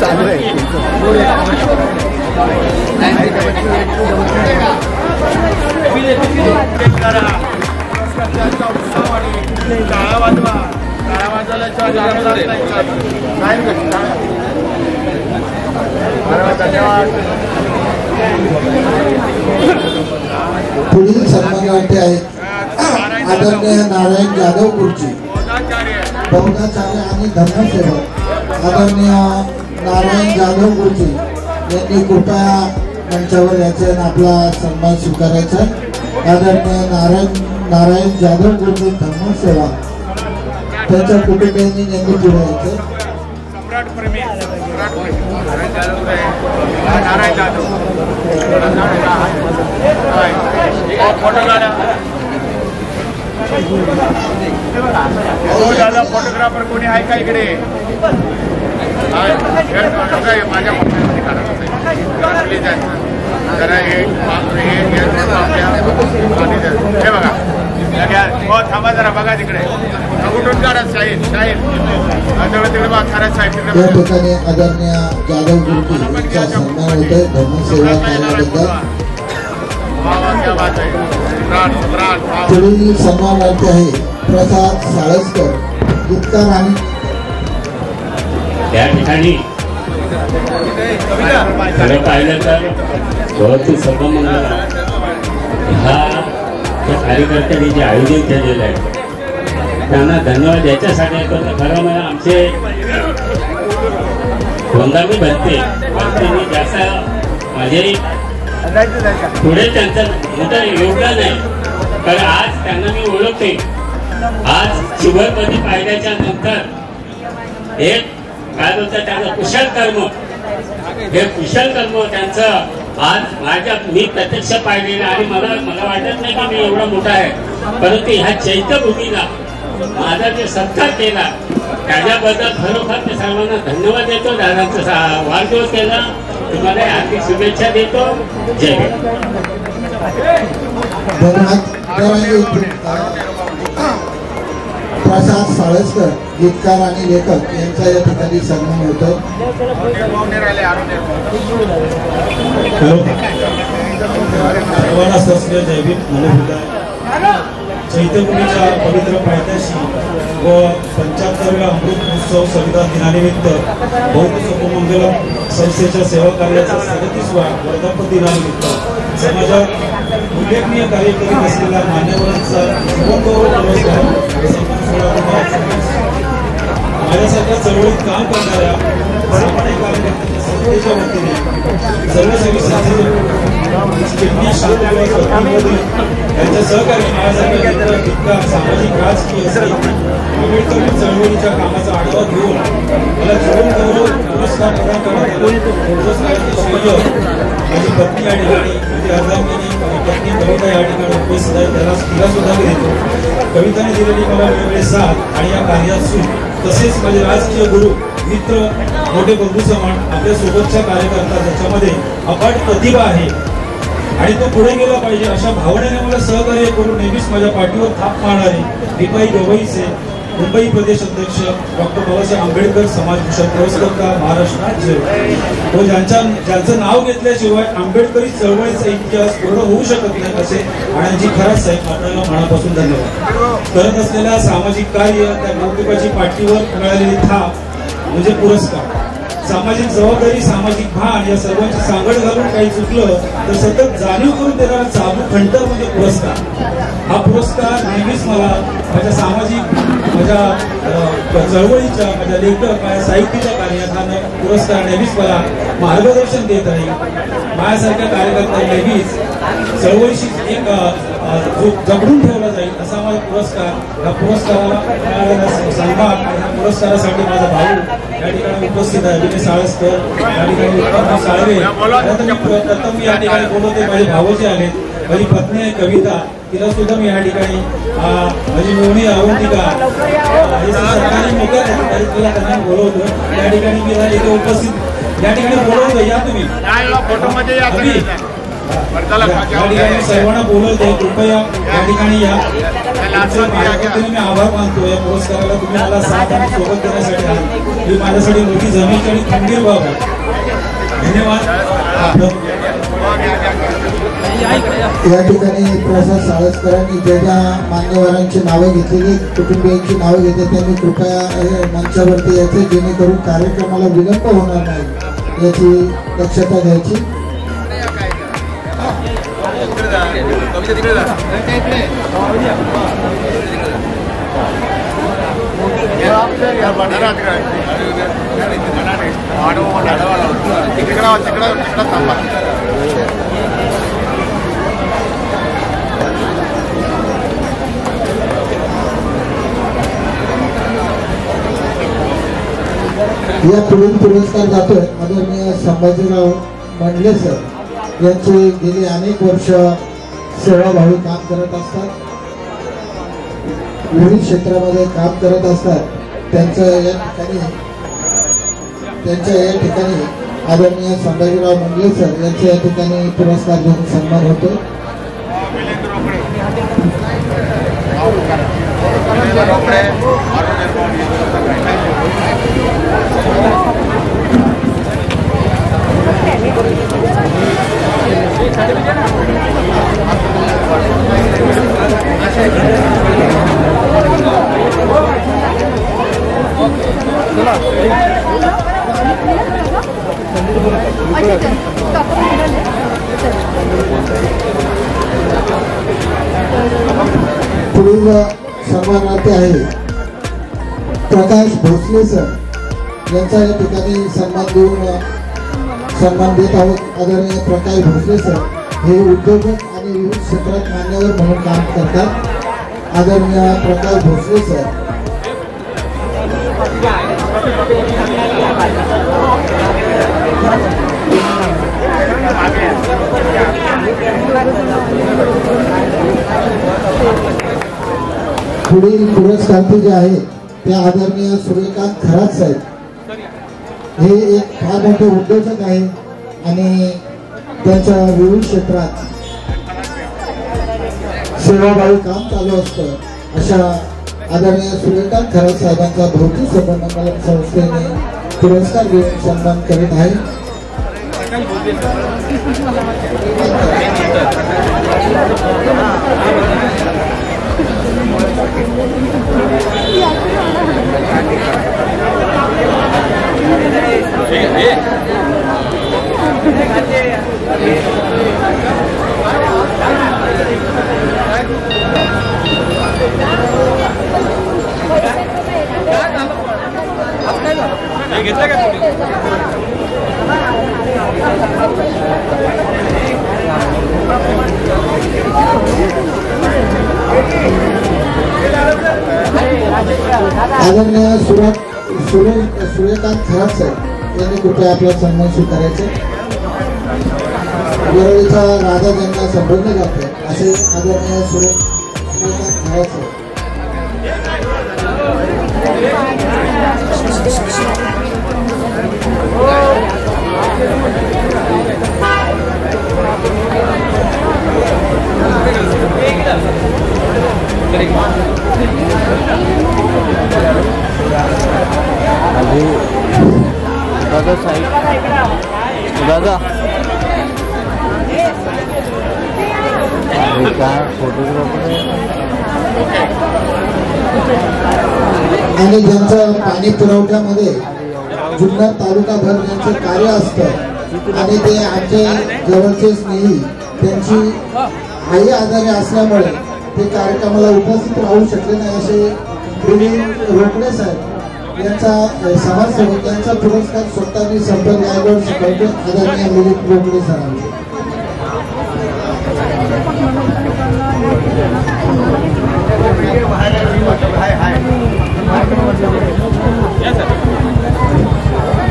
चालू आहे. टाळा वाजवा, टाळा वाजवल्याच्या धन्यवाद. पुढील सन्मानार्थी आहेत आदरणीय नारायण जाधव खुर्ची, बौद्धाचार्य आणि धर्मसेवक आदरणीय नारायण जाधव खुर्ची यांनी कृपया मंचावर यायचे आणि आपला सन्मान स्वीकारायचा. आदरणीय नारायण जाधव खुर्ची धर्मसेवा त्यांच्या कुटुंबियांनी यांनी पुढे यायचं. सम्राट प्रेमी नारायण जाधव फोटो काढा. हो दादा फोटोग्राफर कोणी आहे का इकडे? माझ्या पक्षामध्ये प्लीज जरा हे बघा हो थांबा जरा बघा तिकडे कुठून काढा साहेब तिकडे बघा खरंच साहेब या ठिकाणी आदरणीय जाधव गुरुजी यांचा सन्मान होतोय धर्मसेवा कार्याबद्दल. पुढील सन्मानार्थी आहे प्रसाद साळसकर गीतकार आणि त्या ठिकाणी खरं पाहिलं तर बहुतेक सभा ह्या कार्यकर्त्यांनी जे आयोजन केलेलं आहे त्यांना धन्यवाद याच्यासाठी येतो. खरं मला आमचे वंदामी भंतेनी जास्त माझे पुढे त्यांचं मोठं योगदान आहे. कारण आज त्यांना मी ओळखते. आज शिवरमध्ये पाहिल्याच्या नंतर एक काय बोलतात त्यांचं कुशल कर्म, हे कुशल कर्म त्यांचं आज माझ्या मी प्रत्यक्ष पाहिलेलं आणि मला वाटत नाही की मी एवढा मोठा आहे, परंतु ह्या चैत्यभूमीला माझा जे सत्कार केला त्याच्याबद्दल खरोखर ते सर्वांना धन्यवाद देतो. दादांचा वाढदिवस केला, तुम्हाला हार्दिक शुभेच्छा देतो. जय हिंद. प्रसाद साळसकर गीतकार आणि लेखक यांचा या ठिकाणी सन्मान होतो. सर्वांना सस्य जैविक मनोबुद्धा चैत्यभूमीच्या पवित्र पायथ्याशी व 75व्या अमृत महोत्सव संविधान दिनानिमित्त बौद्ध सपोमंगलम संस्थेच्या सेवा कार्याचा 37वा वर्धापन दिनानिमित्त समाजात उल्लेखनीय कार्य करीत असलेल्या मान्यवरांचा माझ्यासारख्या चळवळीत काम करणाऱ्या सामान्य कार्यकर्त्यांच्या संस्थेच्या वतीने सर्वसेवी त्यांच्या सहकारी माझ्यासारख्या सामाजिक राजकीय आंबेडकरी चळवळीच्या कामाचा आढावा घेऊन मला जीवन गौरव पुरस्कार प्रदान करण्यात माझी पत्नी या ठिकाणी माझी अर्धांगिनी माझी पत्नी कविता या ठिकाणी उपस्थित आहे. तिला सुद्धा मी देतो. कविताने दिलेली मला वेगवेगळे साथ आणि या कार्यात सूट तसेच माझे राजकीय गुरु मित्र मोठे बंधू समान आपल्या सोबतच्या कार्यकर्ता ज्याच्यामध्ये अफाट प्रतिभा आहे आणि तो पुढे गेला पाहिजे अशा भावनेने मला सहकार्य करून नेहमीच माझ्या पाठीवर थाप मारणारे रिपाई गवईचे मुंबई प्रदेश अध्यक्ष डॉक्टर बाबासाहेब आंबेडकर समाजभूषण पुरस्कर्ता महाराष्ट्र राज्य व ज्यांचं नाव घेतल्याशिवाय आंबेडकरी चळवळीचा इतिहास पूर्ण होऊ शकत नाही असे आनंदजी खरात साहेब आपल्याला मनापासून धन्यवाद. करत असलेल्या सामाजिक कार्य त्या कौतुकाची पाठीवर मिळालेली थाप म्हणजे पुरस्कार. सामाजिक जबाबदारी सामाजिक भान या सर्वांची सांगड घालून काही चुकलं तर सतत जाणीव करून देणारा चाबूक खंटर म्हणजे पुरस्कार. हा पुरस्कार नेहमीच मला माझ्या सामाजिक माझ्या चळवळीच्या माझ्या लेखक माझ्या साहित्याच्या कार्यात हा पुरस्कार नेहमीच मला मार्गदर्शन देत राहील. माझ्यासारख्या कार्यकर्त्यांना नेहमीच चळवळीशी एक जगडून ठेवला जाईल असा माझा पुरस्कार. या पुरस्काराला मिळालेला सन्मान आणि या पुरस्कारासाठी माझा भाऊ या ठिकाणी उपस्थित आहे विनय साळसकर या ठिकाणी उत्तम साळवे प्रथम मी या ठिकाणी बोलवते. माझे भाऊजी आले, माझी पत्नी आहे कविता तिला सुद्धा मी या ठिकाणी माझी मेवणी अवंतिका हे सरकारी मोठ्या तिला त्यांना बोलवतो. या ठिकाणी मी इथे उपस्थित या ठिकाणी बोलवतो. या तुम्ही सर्वांना बोलवते कृपया या ठिकाणी या. मी आभार मानतो या पुरस्काराला तुम्ही मला साथ आणि सोबत देण्यासाठी आले. ही माझ्यासाठी मोठी जमीन आणि खंबीर बाब आहे. धन्यवाद. या ठिकाणी प्रसाद साळसकरांनी ज्या ज्या मान्यवरांची नावे घेतलेली कुटुंबियांची नावे घेतली त्यांनी कृपया मंचावरती यायचे जेणेकरून कार्यक्रमाला विलंब होणार नाही याची दक्षता घ्यायची. या पुढील पुरस्कार जातोय आदरणीय संभाजीराव मंडले सर यांचे गेली अनेक वर्ष सेवाभावी काम करत असतात. विविध क्षेत्रामध्ये काम करत असतात त्यांच्या या ठिकाणी आदरणीय संभाजीराव मंगले सर यांच्या या ठिकाणी पुरस्कार देऊन सन्मान होतो. पुढील सन्मानार्थी आहे प्रकाश भोसले सर यांचा या ठिकाणी सन्मान देत आहोत. आदरणीय प्रकाश भोसले सर हे उद्योजक आणि विविध क्षेत्रात मान्यवर म्हणून काम करतात. आदरणीय प्रकाश भोसले सर पुढील पुरस्कारार्थी जे आहे ते आदरणीय सूर्यकांत खरात साहेब. हे एक फार मोठे उद्योजक आहे आणि त्यांच्या विविध क्षेत्रात सेवाभावी काम चालू असतं. अशा आदरणीय सूर्यकांत खरात साहेबांचा भौतिक संबंध संस्थेने पुरस्कार देऊन सन्मान करीत आहे. आदरणीय सूर्यकांत खरात साहेब यांनी कृपया आपला सन्मान स्वीकारायचा. वरळीचा राजा ज्यांना संबोधले जाते असे आदरणीय सूर्यकांत खरात साहेब. दादा साईड दादा काय फोटोग्राफर आणि ज्यांचं पाणी पुरवठ्यामध्ये जुन्नर तालुकाभर ज्यांचं कार्य असतं आणि ते आमचे जवळचे स्नेही त्यांची आई आजारी असल्यामुळे ते कार्यक्रमाला उपस्थित राहू शकले नाही असे रोकडे साहेब यांचा समाजसेवक यांचा पुरस्कार स्वतः मी संपर्क यावर शिकवतो. आदरणीय मिलिंद रोकडे सरांचे.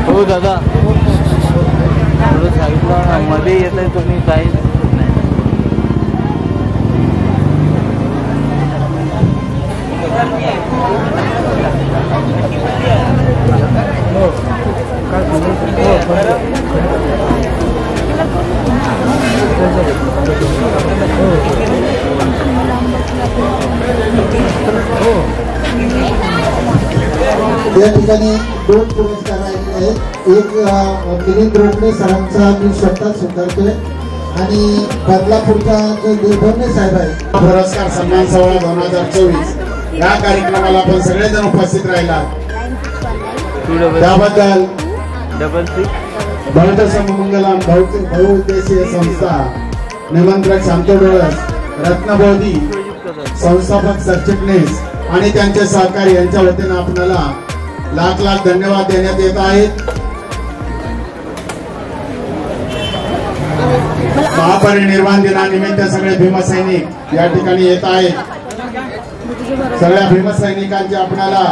हो दादा थोडं साईडला मध्ये येत आहे तुम्ही काही या ठिकाणी दोन पुरस्कार आलेले आहेत. एक मिलिंद रोकडे सरांचा मी स्वतः स्वीकारतोय आणि बदलापूरचा जो देवभरणे साहेब आहे पुरस्कार सन्मान सोहळा 2024 या कार्यक्रमाला आपण सगळेजण उपस्थित राहिला त्याबद्दल बौद्ध सममंगलम बहुउद्देशीय संस्था निमंत्रक शांतो डोळस रत्नबोधी संस्थापक सरचिटणीस आणि त्यांचे सहकारी यांच्या वतीने आपल्याला लाख लाख धन्यवाद देण्यात येत आहेत. महापरिनिर्वाण दिनानिमित्त सगळे भीमसैनिक या ठिकाणी येत आहेत. सगळ्या भीमसैनिकांची आपल्याला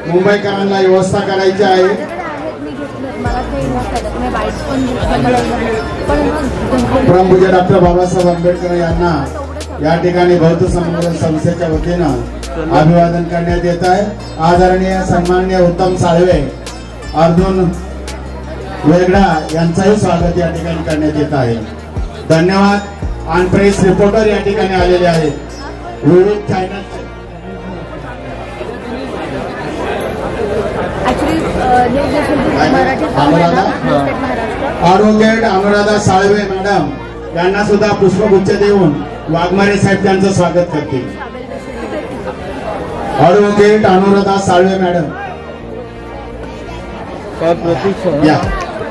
मुंबईकरांना व्यवस्था करायची आहे. परमपूज्य डॉक्टर बाबासाहेब आंबेडकर यांना या ठिकाणी बौद्ध समूह संस्थेच्या वतीनं अभिवादन करण्यात येत आहे। आदरणीय सन्माननीय उत्तम साळवे, अर्जुन वेगडा यांचंही स्वागत या ठिकाणी करण्यात येत आहे। धन्यवाद। आणि प्रेस रिपोर्टर या ठिकाणी आलेले आहेत विविध channel. Advocate Anuradha Salve madam यांना सुद्धा पुष्पगुच्छ देऊन वाघमारे साहेब त्यांचं स्वागत करतील। ॲडव्होकेट अनुराधा साळवे मॅडम या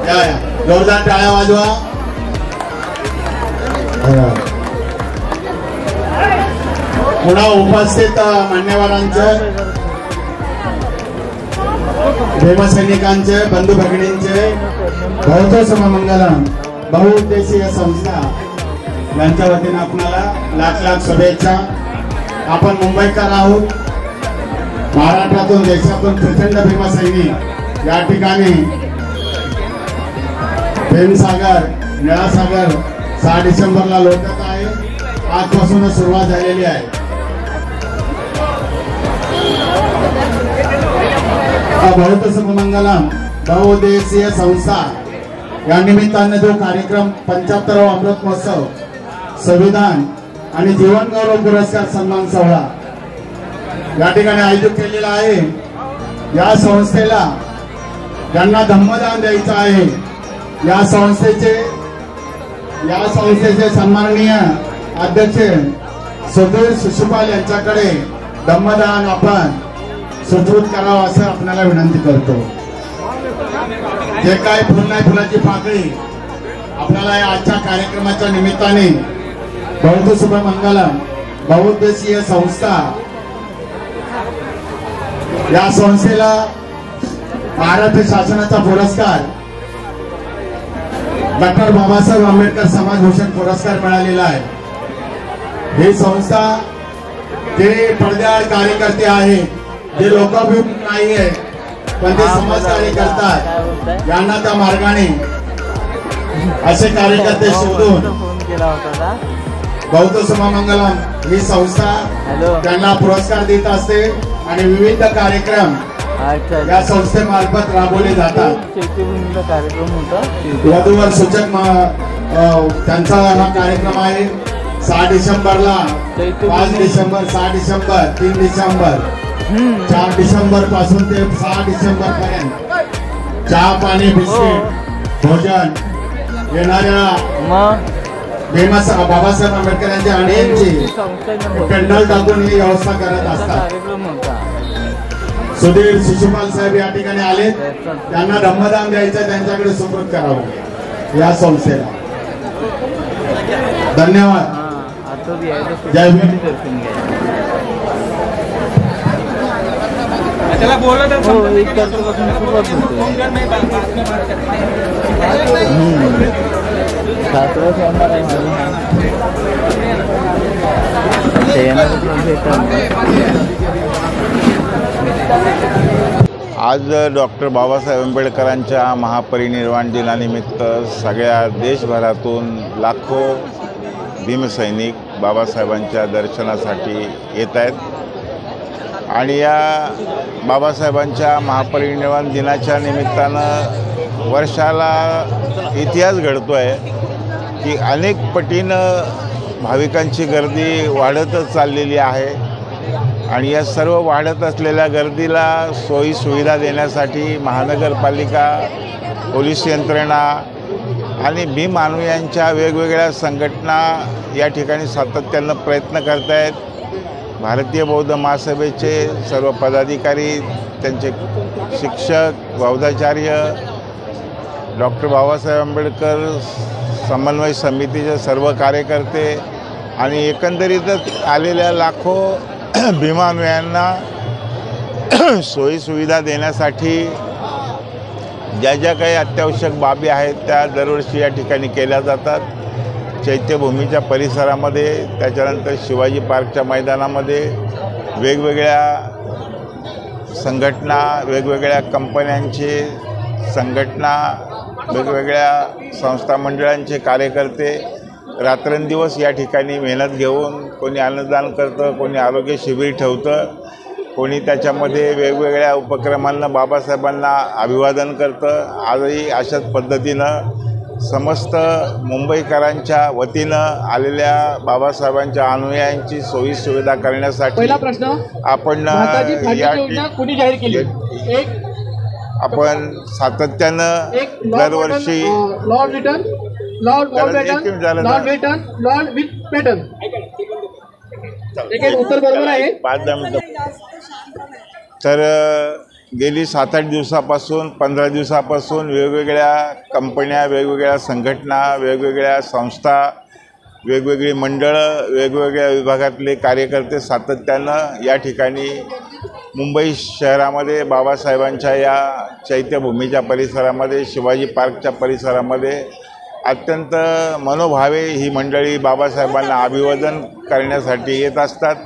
या या, जोरदार टाळ्या वाजवा। पुन्हा उपस्थित मान्यवरांचं, भीमसैनिकांचे, बंधू भगिनींचे, बौद्ध सममंगलम बहुउद्देशीय संस्था यांच्या वतीने आपल्याला लाख लाख शुभेच्छा। आपण मुंबईकर आहोत, महाराष्ट्रातून देशातून प्रचंड भीमसैनिक या ठिकाणी भीमसागर निळासागर 6 डिसेंबरला लोटत आहे। आजपासूनच सुरुवात झालेली आहे। बौद्ध सममंगलम बहुउद्देशीय संस्था या निमित्ताने जो कार्यक्रम 75वा अमृत महोत्सव, संविधान आणि जीवन गौरव पुरस्कार सन्मान सोहळा या ठिकाणी आयोजित केलेला आहे। या संस्थेला ज्यांना धम्मदान द्यायचं आहे, या संस्थेचे सन्माननीय अध्यक्ष सुधीर शिशुपाल यांच्याकडे धम्मदान आपण सुपूर्द करावं असं आपल्याला विनंती करतो। जे काय फुल नाही फुलाची पाकळी आपल्याला या आजच्या कार्यक्रमाच्या निमित्ताने बौद्ध सममंगलम बहुउद्देशीय संस्था या संस्थेला महाराष्ट्र शासनाचा पुरस्कार डॉक्टर बाबासाहेब आंबेडकर समाजभूषण पुरस्कार मिळालेला आहे। ही संस्था जे पडद्याआड कार्यकर्ते आहेत, जे लोकाभिमुख नाही आहे पण ते समाजकार्य करतात, यांना त्या मार्गाने असे कार्यकर्ते शोधून बौद्ध सममंगलम ही संस्था त्यांना पुरस्कार देत असते आणि विविध कार्यक्रम या संस्थेमार्फत राबवले जातात। वधूवर सूचक त्यांचा हा कार्यक्रम आहे 6 डिसेंबरला, 5 डिसेंबर, 6 डिसेंबर, 3 डिसेंबर, 4 डिसेंबर पासून ते 6 डिसेंबर पर्यंत चहा पाणी बिस्किट भोजन येणाऱ्या बाबासाहेब आंबेडकर यांच्या आणींची पेंडल टाकून ही व्यवस्था करत असतात। सुधीर शिशुपाल साहेब या ठिकाणी आले, त्यांना धम्मदान द्यायचं, त्यांच्याकडे सुपूर्द करावं या संस्थेला। धन्यवाद। जय भीम। त्याला बोलत आज डॉक्टर बाबासाहेब आंबेडकरांच्या महापरिनिर्वाण दिनानिमित्त सगळ्या देशभरातून लाखो भीमसैनिक बाबासाहेबांच्या दर्शनासाठी येत आहेत आणि या बाबासाहेबांच्या महापरिनिर्वाण दिनाच्या निमित्तानं वर्षाला इतिहास घडतो आहे की अनेक पटीनं भाविकांची गर्दी वाढतच चाललेली आहे आणि या सर्व वाढत असलेल्या गर्दीला सोयी सुविधा देण्यासाठी महानगरपालिका, पोलीस यंत्रणा आणि भीम अनुयायांच्या वेगवेगळ्या संघटना या ठिकाणी सातत्यानं प्रयत्न करत आहेत। भारतीय बौद्ध महासभेचे सर्व पदाधिकारी, त्यांचे शिक्षक, बौद्धाचार्य, डॉक्टर बाबासाहेब आंबेडकर समन्वय समितीचे सर्व कार्यकर्ते आणि एकंदरीतच आलेल्या लाखो भीमानुयांना सोयीसुविधा देण्यासाठी ज्या ज्या काही अत्यावश्यक बाबी आहेत त्या दरवर्षी या ठिकाणी केल्या जातात। चैत्यभूमीच्या परिसरामध्ये, त्याच्यानंतर शिवाजी पार्कच्या मैदानामध्ये वेगवेगळ्या संघटना, वेगवेगळ्या कंपन्यांचे संघटना, वेगवेगळ्या संस्था मंडळांचे कार्यकर्ते रात्रंदिवस या ठिकाणी मेहनत घेऊन कोणी अन्नदान करतं, कोणी आरोग्य शिबिर ठेवतं, कोणी त्याच्यामध्ये वेगवेगळ्या उपक्रमांना बाबासाहेबांना अभिवादन करतं. आजही अशाच पद्धतीनं समस्त मुंबईकरांच्या वतीनं आलेल्या बाबासाहेबांच्या अनुयायांची सोयी सुविधा करण्यासाठी आपण आपण सातत्यानं दरवर्षी तर गेली 7-8 दिवसापासून 15 दिवसापासून वेगवेगळ्या कंपन्या, वेगवेगळ्या संघटना, वेगवेगळ्या संस्था, वेगवेगळी मंडळं, वेगवेगळ्या विभागातले कार्यकर्ते सातत्यानं या ठिकाणी मुंबई शहरामध्ये बाबासाहेबांच्या या चैत्यभूमीच्या परिसरामध्ये, शिवाजी पार्कच्या परिसरामध्ये अत्यंत मनोभावे ही मंडळी बाबासाहेबांना अभिवादन करण्यासाठी येत असतात.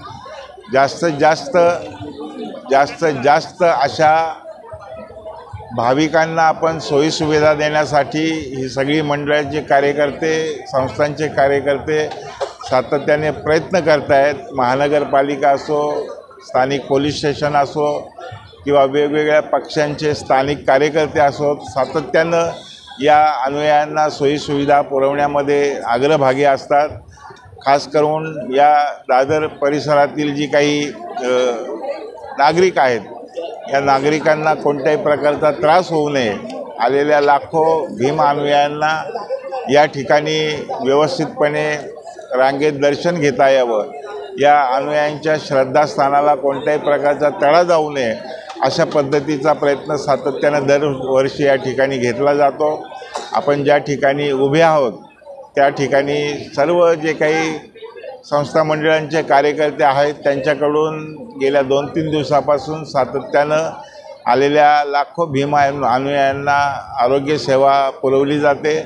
जास्तीत जास्त अशा भाविकांना आपण सोयीसुविधा देण्यासाठी ही सगळी मंडळाचे कार्यकर्ते, संस्थांचे कार्यकर्ते सातत्याने प्रयत्न करत आहेत. महानगरपालिका असो, स्थानिक पोलीस स्टेशन असो किंवा वेगवेगळ्या पक्षांचे स्थानिक कार्यकर्ते असो, सातत्यानं या अनुयायांना सोयीसुविधा पुरवण्यामध्ये अग्रभागी असतात. खास करून या दादर परिसरातील जी काही नागरिक आहेत, या नागरिकांना कोणत्याही प्रकारचा त्रास होऊ नये, आलेल्या लाखो भीम अनुयायांना या ठिकाणी व्यवस्थितपणे रांगेत दर्शन घेता यावं, या अनुयायांच्या श्रद्धास्थानाला कोणत्याही प्रकारचा तडा जाऊ नये, अशा पद्धतीचा प्रयत्न सातत्यानं दरवर्षी या ठिकाणी घेतला जातो. आपण ज्या ठिकाणी उभे आहोत त्या ठिकाणी सर्व जे काही संस्था मंडळांचे कार्यकर्ते आहेत त्यांच्याकडून गेल्या 2-3 दिवसापासून सातत्यानं आलेल्या लाखो भीम अनुयायांना आरोग्यसेवा पुरवली जाते,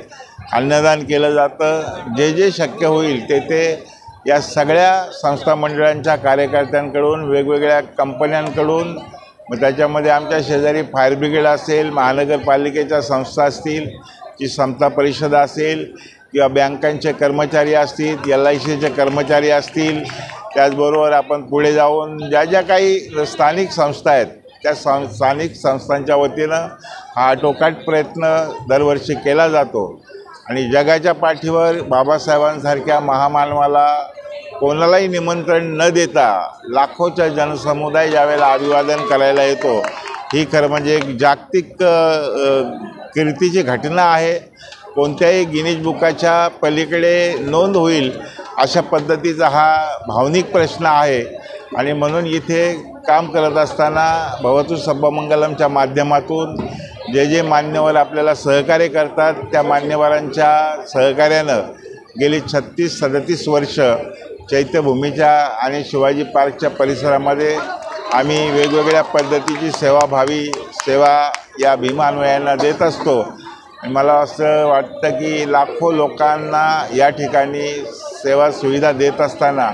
अन्नदान केलं जातं. जे शक्य होईल ते या सगळ्या संस्था मंडळांच्या कार्यकर्त्यांकडून, वेगवेगळ्या कंपन्यांकडून, मग त्याच्यामध्ये आमच्या शेजारी फायर ब्रिगेड असेल, महानगरपालिकेच्या संस्था असतील, की समता परिषद असेल किंवा बँकांचे कर्मचारी असतील, LICचे कर्मचारी असतील, त्याचबरोबर आपण पुढे जाऊन ज्या काही स्थानिक संस्था आहेत त्या स्थानिक संस्थांच्या वतीनं हा आटोकाट प्रयत्न दरवर्षी केला जातो. आणि जगाच्या पाठीवर बाबासाहेबांसारख्या महामानवाला कोणालाही निमंत्रण न देता लाखोचा जनसमुदाय ज्यावेळेला अभिवादन करायला येतो, ही खरं म्हणजे एक जागतिक कीर्तीची घटना आहे. कोणत्याही गिनीज बुकाच्या पलीकडे नोंद होईल अशा पद्धतीचा हा भावनिक प्रश्न आहे. आणि म्हणून इथे काम करत असताना भवतु सब्बमंगलमच्या माध्यमातून जे मान्यवर आपल्याला सहकार्य करतात, त्या मान्यवरांच्या सहकार्यानं गेली 36-37 वर्ष चैत्यभूमीच्या आणि शिवाजी पार्कच्या परिसरामध्ये आम्ही वेगवेगळ्या पद्धतीची सेवाभावी सेवा या भीम अनुयायांना देत असतो. मला असं वाटतं की लाखो लोकांना या ठिकाणी सेवा सुविधा देत असताना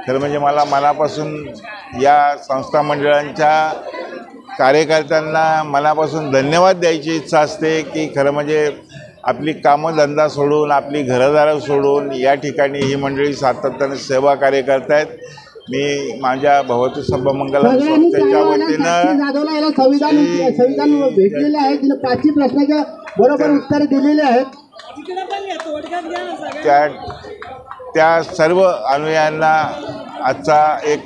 खरं म्हणजे मला मनापासून या संस्था मंडळांच्या कार्यकर्त्यांना मनापासून धन्यवाद द्यायची इच्छा असते की खरं म्हणजे आपली कामधंदा सोडून, आपली घरदारं सोडून या ठिकाणी ही मंडळी सातत्याने सेवा कार्य करत आहेत. मी माझ्या भवतु सब्बमंगलम संस्थेच्या वतीनं संविधान भेटलेले आहे, तिने 5 प्रश्नाच्या बरोबर उत्तर दिलेले आहेत. त्या सर्व अनुयायांना आजचा एक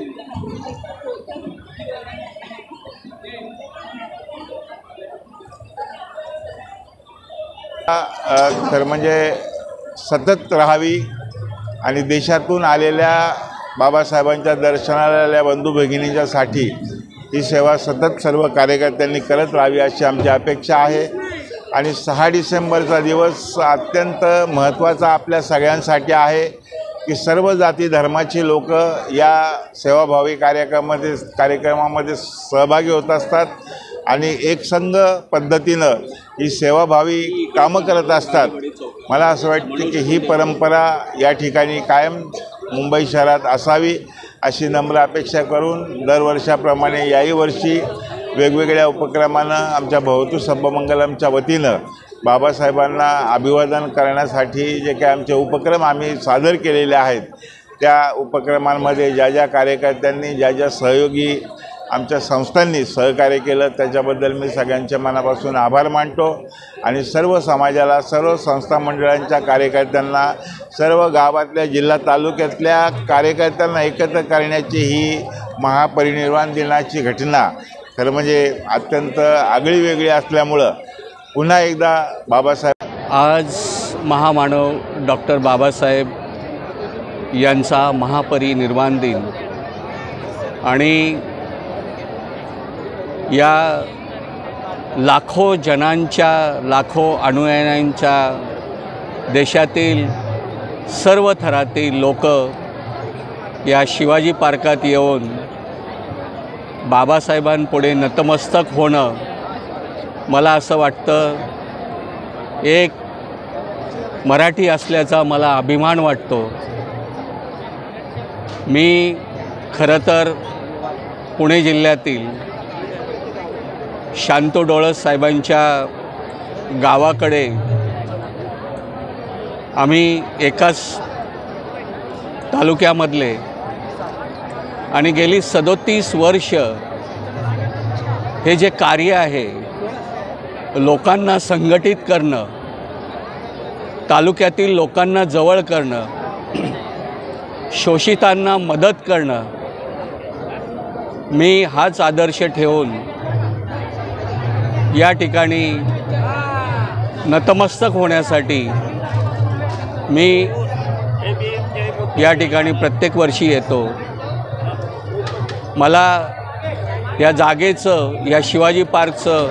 खरं म्हणजे सतत राहावी आणि देशातून आलेल्या बाबासाहेबांच्या दर्शनाला आलेल्या बंधू भगिनींच्यासाठी ही सेवा सतत सर्व कार्यकर्त्यांनी करत राहावी अशी आमची अपेक्षा आहे. आणि 6 डिसेंबरचा दिवस अत्यंत महत्त्वाचा आपल्या सगळ्यांसाठी आहे की सर्व जाती धर्माची लोक या सेवाभावी कार्यक्रमामध्ये सहभागी होत असतात आणि एकसंघ पद्धतीनं ही सेवाभावी कामं करत असतात. मला असं वाटतं की ही परंपरा या ठिकाणी कायम मुंबई शहरात असावी अशी नम्र अपेक्षा करून दरवर्षाप्रमाणे याही वर्षी वेगवेगळ्या उपक्रमानं आमच्या भवतु सब्बमंगलमच्या वतीनं बाबासाहेबांना अभिवादन करण्यासाठी जे काही आमचे उपक्रम आम्ही सादर केलेले आहेत, त्या उपक्रमांमध्ये ज्या ज्या कार्यकर्त्यांनी ज्या ज्या सहयोगी आमच्या संस्थांनी सहकार्य केलं त्याच्याबद्दल मी सगळ्यांच्या मनापासून आभार मानतो आणि सर्व समाजाला, सर्व संस्था मंडळांच्या कार्यकर्त्यांना, सर्व गावातल्या जिल्हा तालुक्यातल्या कार्यकर्त्यांना एकत्र करण्याची ही महापरिनिर्वाण दिनाची घटना खरं म्हणजे अत्यंत आगळीवेगळी असल्यामुळं पुन्हा एकदा बाबासाहेब आज महामानव डॉक्टर बाबासाहेब यांचा महापरिनिर्वाण दिन आणि या लाखो जनांच्या, लाखो अनुयायांच्या, देशातील सर्व थरातील लोक या शिवाजी पार्कात येऊन बाबासाहेबांपुढे नतमस्तक होणं, मला असं वाटतं एक मराठी असल्याचा मला अभिमान वाटतो। मी खरं तर पुणे जिल्ह्यातील शांतू डोळस साहेबांच्या गावाकडे आम्ही एकाच तालुक्यामधले आणि गेली 37 वर्ष हे जे कार्य आहे लोकांना संघटित करणं, तालुक्यातील लोकांना जवळ करणं, शोषितांना मदत करणं, मी हाच आदर्श ठेवून या ठिकाणी नतमस्तक होण्यासाठी मी या ठिकाणी प्रत्येक वर्षी येतो। मला या जागेचं, या शिवाजी पार्कचं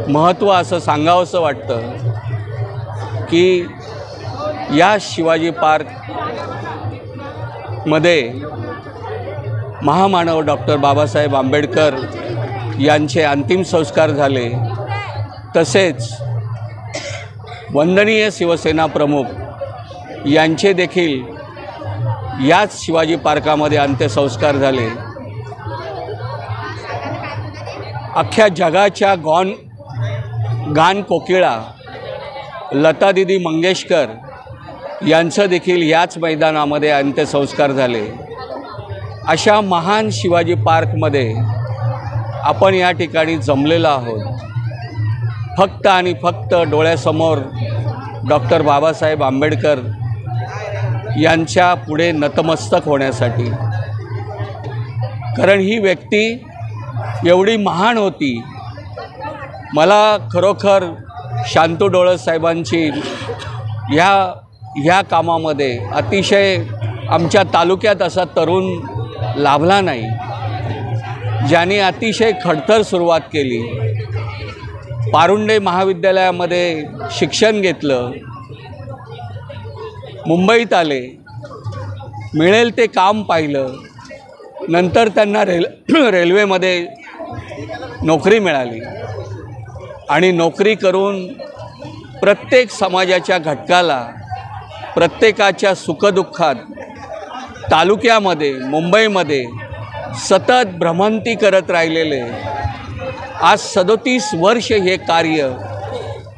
महत्त्व असं सांगावंसं वाटतं की या शिवाजी पार्कमध्ये महामानव डॉक्टर बाबासाहेब आंबेडकर यांचे अंतिम संस्कार झाले, तसेच वंदनीय शिवसेना प्रमुख यांचे देखील याच शिवाजी पार्कामध्ये अंत्यसंस्कार झाले। अख्ख्या जगाच्या गान कोकिळा लता दीदी मंगेशकर यांचं देखील याच मैदानामध्ये अंत्यसंस्कार झाले। अशा महान शिवाजी पार्कमध्ये आपण या ठिकाणी जमलेलो आहोत फक्त आणि फक्त डोळ्यासमोर डॉक्टर बाबासाहेब आंबेडकर यांच्या पुढे नतमस्तक होण्यासाठी। कारण ही व्यक्ती एवढी महान होती। मला खरोखर शांतू डोळस साहेबांची ह्या कामामध्ये अतिशय आमच्या तालुक्यात असा तरुण लाभला नाही ज्यांनी अतिशय खडतर सुरुवात केली। पारुंडे महाविद्यालयामध्ये शिक्षण घेतलं, मुंबईत आले, मिळेल ते काम पाहिलं, नंतर त्यांना रेल्वेमध्ये नोकरी मिळाली आणि नोकरी करून प्रत्येक समाजाच्या घटकाला, प्रत्येकाच्या सुखदुःखात तालुक्यामध्ये, मुंबईमध्ये सतत भ्रमंती करत राहिलेले आज 37 वर्ष हे कार्य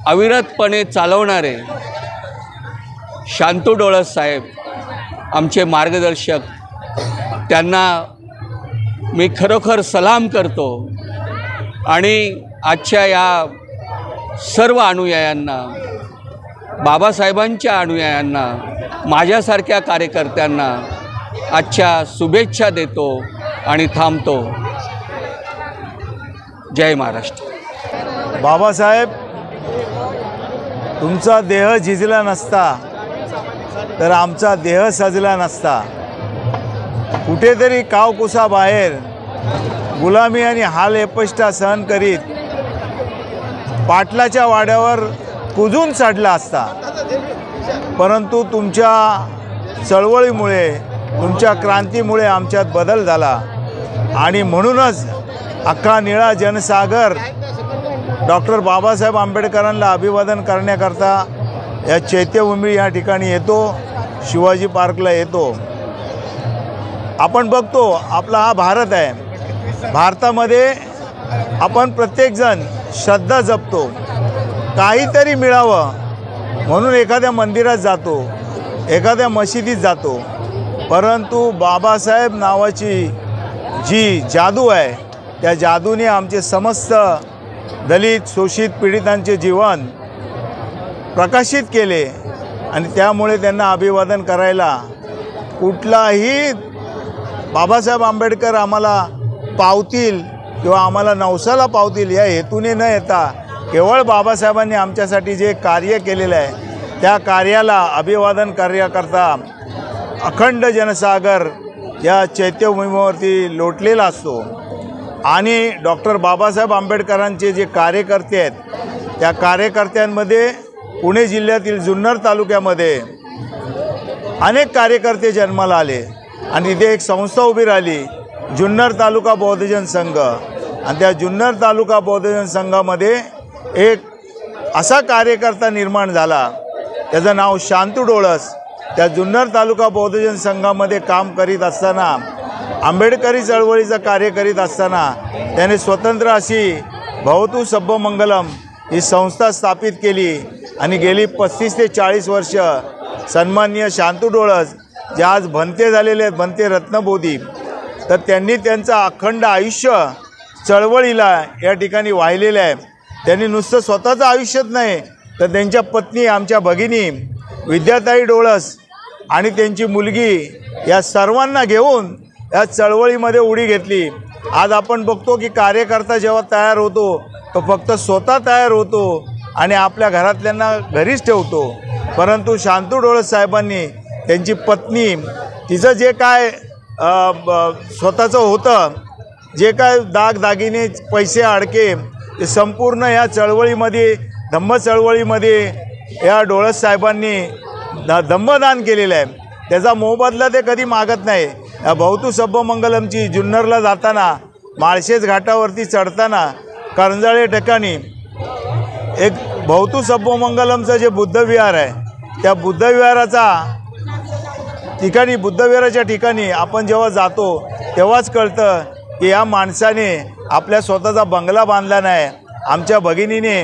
अविरतपणे चालवणारे शांतू डोळस साहेब आमचे मार्गदर्शक, त्यांना मी खरोखर सलाम करतो आणि आजच्या या सर्व अनुयायांना, बाबासाहेबांच्या अनुयायांना, माझ्यासारख्या कार्यकर्त्यांना आजच्या शुभेच्छा देतो आणि थांबतो। जय महाराष्ट्र। बाबासाहेब, तुमचा देह झिजला नसता तर आमचा देह सजला नसता। कुठेतरी कावकुसाबाहेर गुलामी आणि हाल एपष्टा सहन करीत पाटलाच्या वाड्यावर कुजून चढला असता, परंतु तुमच्या चळवळीमुळे, तुमच्या क्रांतीमुळे आमच्यात बदल झाला आणि म्हणूनच अख्खा निळा जनसागर डॉक्टर बाबासाहेब आंबेडकरांना अभिवादन करण्याकरता या चैत्यभूमी या ठिकाणी येतो, शिवाजी पार्कला येतो। आपण बघतो आपला हा भारत आहे, भारतामध्ये आपण प्रत्येकजण श्रद्धा जपतो, काहीतरी मिळावं म्हणून एखाद्या मंदिरात जातो, एखाद्या मशिदीत जातो, परंतु बाबासाहेब नावाची जी जादू आहे त्या जादूने आमचे समस्त दलित शोषित पीडितांचे जीवन प्रकाशित केले आणि त्यामुळे त्यांना अभिवादन करायला कुठलाही बाबासाहेब आंबेडकर आम्हाला पावतील किंवा आम्हाला नवसाला पावतील या हेतूने न येता केवळ बाबासाहेबांनी आमच्यासाठी जे कार्य केलेलं आहे त्या कार्याला अभिवादन करण्याकरता अखंड जनसागर या चैत्यभूमीवरती लोटलेला असतो आणि डॉक्टर बाबासाहेब आंबेडकरांचे जे कार्यकर्ते आहेत त्या कार्यकर्त्यांमध्ये पुणे जिल्ह्यातील जुन्नर तालुक्यामध्ये अनेक कार्यकर्ते जन्माला आले आणि तिथे एक संस्था उभी राहिली, जुन्नर तालुका बौद्धजन संघ. आणि त्या जुन्नर तालुका बौद्धजन संघामध्ये एक असा कार्यकर्ता निर्माण झाला, त्याचं नाव शांतू डोळस. त्या जुन्नर तालुका बौद्धजन संघामध्ये काम करीत असताना, आंबेडकरी चळवळीचं कार्य करीत असताना त्याने स्वतंत्र अशी भवतु सब्बमंगलम ही संस्था स्थापित केली आणि गेली 35 ते 40 वर्ष सन्माननीय शांतू डोळस जे आज भंते झालेले आहेत, भंते रत्नबोधी, तर त्यांनी त्यांचं अखंड आयुष्य चळवळीला या ठिकाणी वाहिलेलं आहे. त्यांनी नुसतं स्वतःचं आयुष्यच नाही तर त्यांच्या पत्नी, आमच्या भगिनी विद्याताई डोळस आणि त्यांची मुलगी या सर्वांना घेऊन या चळवळीमध्ये उडी घेतली. आज आपण बघतो की कार्यकर्ता जेव्हा तयार होतो तो फक्त स्वतः तयार होतो आणि आपल्या घरातल्यांना घरीच ठेवतो, परंतु शांतू डोळस साहेबांनी त्यांची पत्नी, तिचं जे काय स्वतःचं होतं, जे काय दागदागिने, पैसे, अडके, ते संपूर्ण या चळवळीमध्ये, धम्म चळवळीमध्ये या डोळस साहेबांनी धम्मदान केलेलं आहे. त्याचा मोबदला ते कधी मागत नाही. या भवतु सब्बमंगलमची जुन्नरला जाताना, माळशेज घाटावरती चढताना करंजाळे ठिकाणी एक भवतु सब्बमंगलमचं जे बुद्धविहार आहे, त्या बुद्धविहाराच्या ठिकाणी आपण जेव्हा जातो तेव्हाच कळतं की या माणसाने आपल्या स्वतःचा बंगला बांधला नाही, आमच्या भगिनीने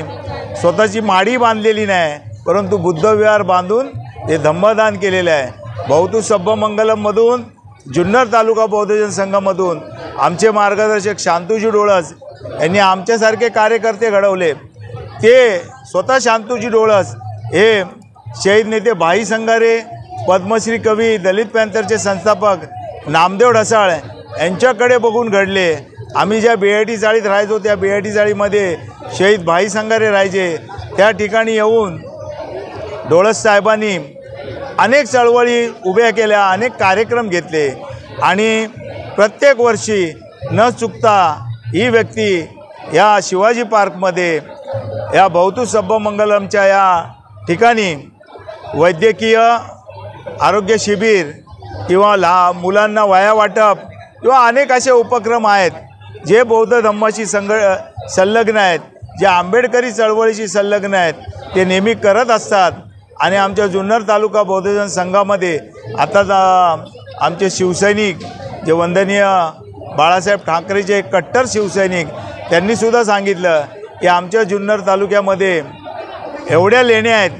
स्वतःची माडी बांधलेली नाही, परंतु बुद्धविहार बांधून ते धम्मदान केलेलं आहे. भवतु सब्बमंगलममधून, जुन्नर तालुका बौद्धजन संघामधून आमचे मार्गदर्शक शांतूजी डोळस यांनी आमच्यासारखे कार्यकर्ते घडवले. ते स्वतः शांतूजी डोळस हे शहीद नेते भाई संगारे, पद्मश्री कवी, दलित पॅंथरचे संस्थापक नामदेव ढसाळ यांच्याकडे बघून घडले. आम्ही ज्या BIT चाळीत राहायचो त्या BIT चाळीमध्ये शहीद भाई संगारे राहायचे. त्या ठिकाणी येऊन डोळस साहेबांनी अनेक चळवळी उभ्या केल्या, अनेक कार्यक्रम घेतले आणि प्रत्येक वर्षी न चुकता ही व्यक्ती या शिवाजी पार्कमध्ये या भवतु सब्बमंगलमच्या या ठिकाणी वैद्यकीय आरोग्य शिबिर किंवा मुलांना वह्या वाटप किंवा अनेक असे उपक्रम आहेत जे बौद्ध धम्माशी संलग्न आहेत, जे आंबेडकरी चळवळीशी संलग्न आहेत, ते नेहमी करत असतात. आणि आमच्या जुन्नर तालुका बौद्धजन संघामध्ये आता आमचे शिवसैनिक जे वंदनीय बाळासाहेब ठाकरेचे कट्टर शिवसैनिक, त्यांनीसुद्धा सांगितलं की आमच्या जुन्नर तालुक्यामध्ये एवढ्या लेण्या आहेत,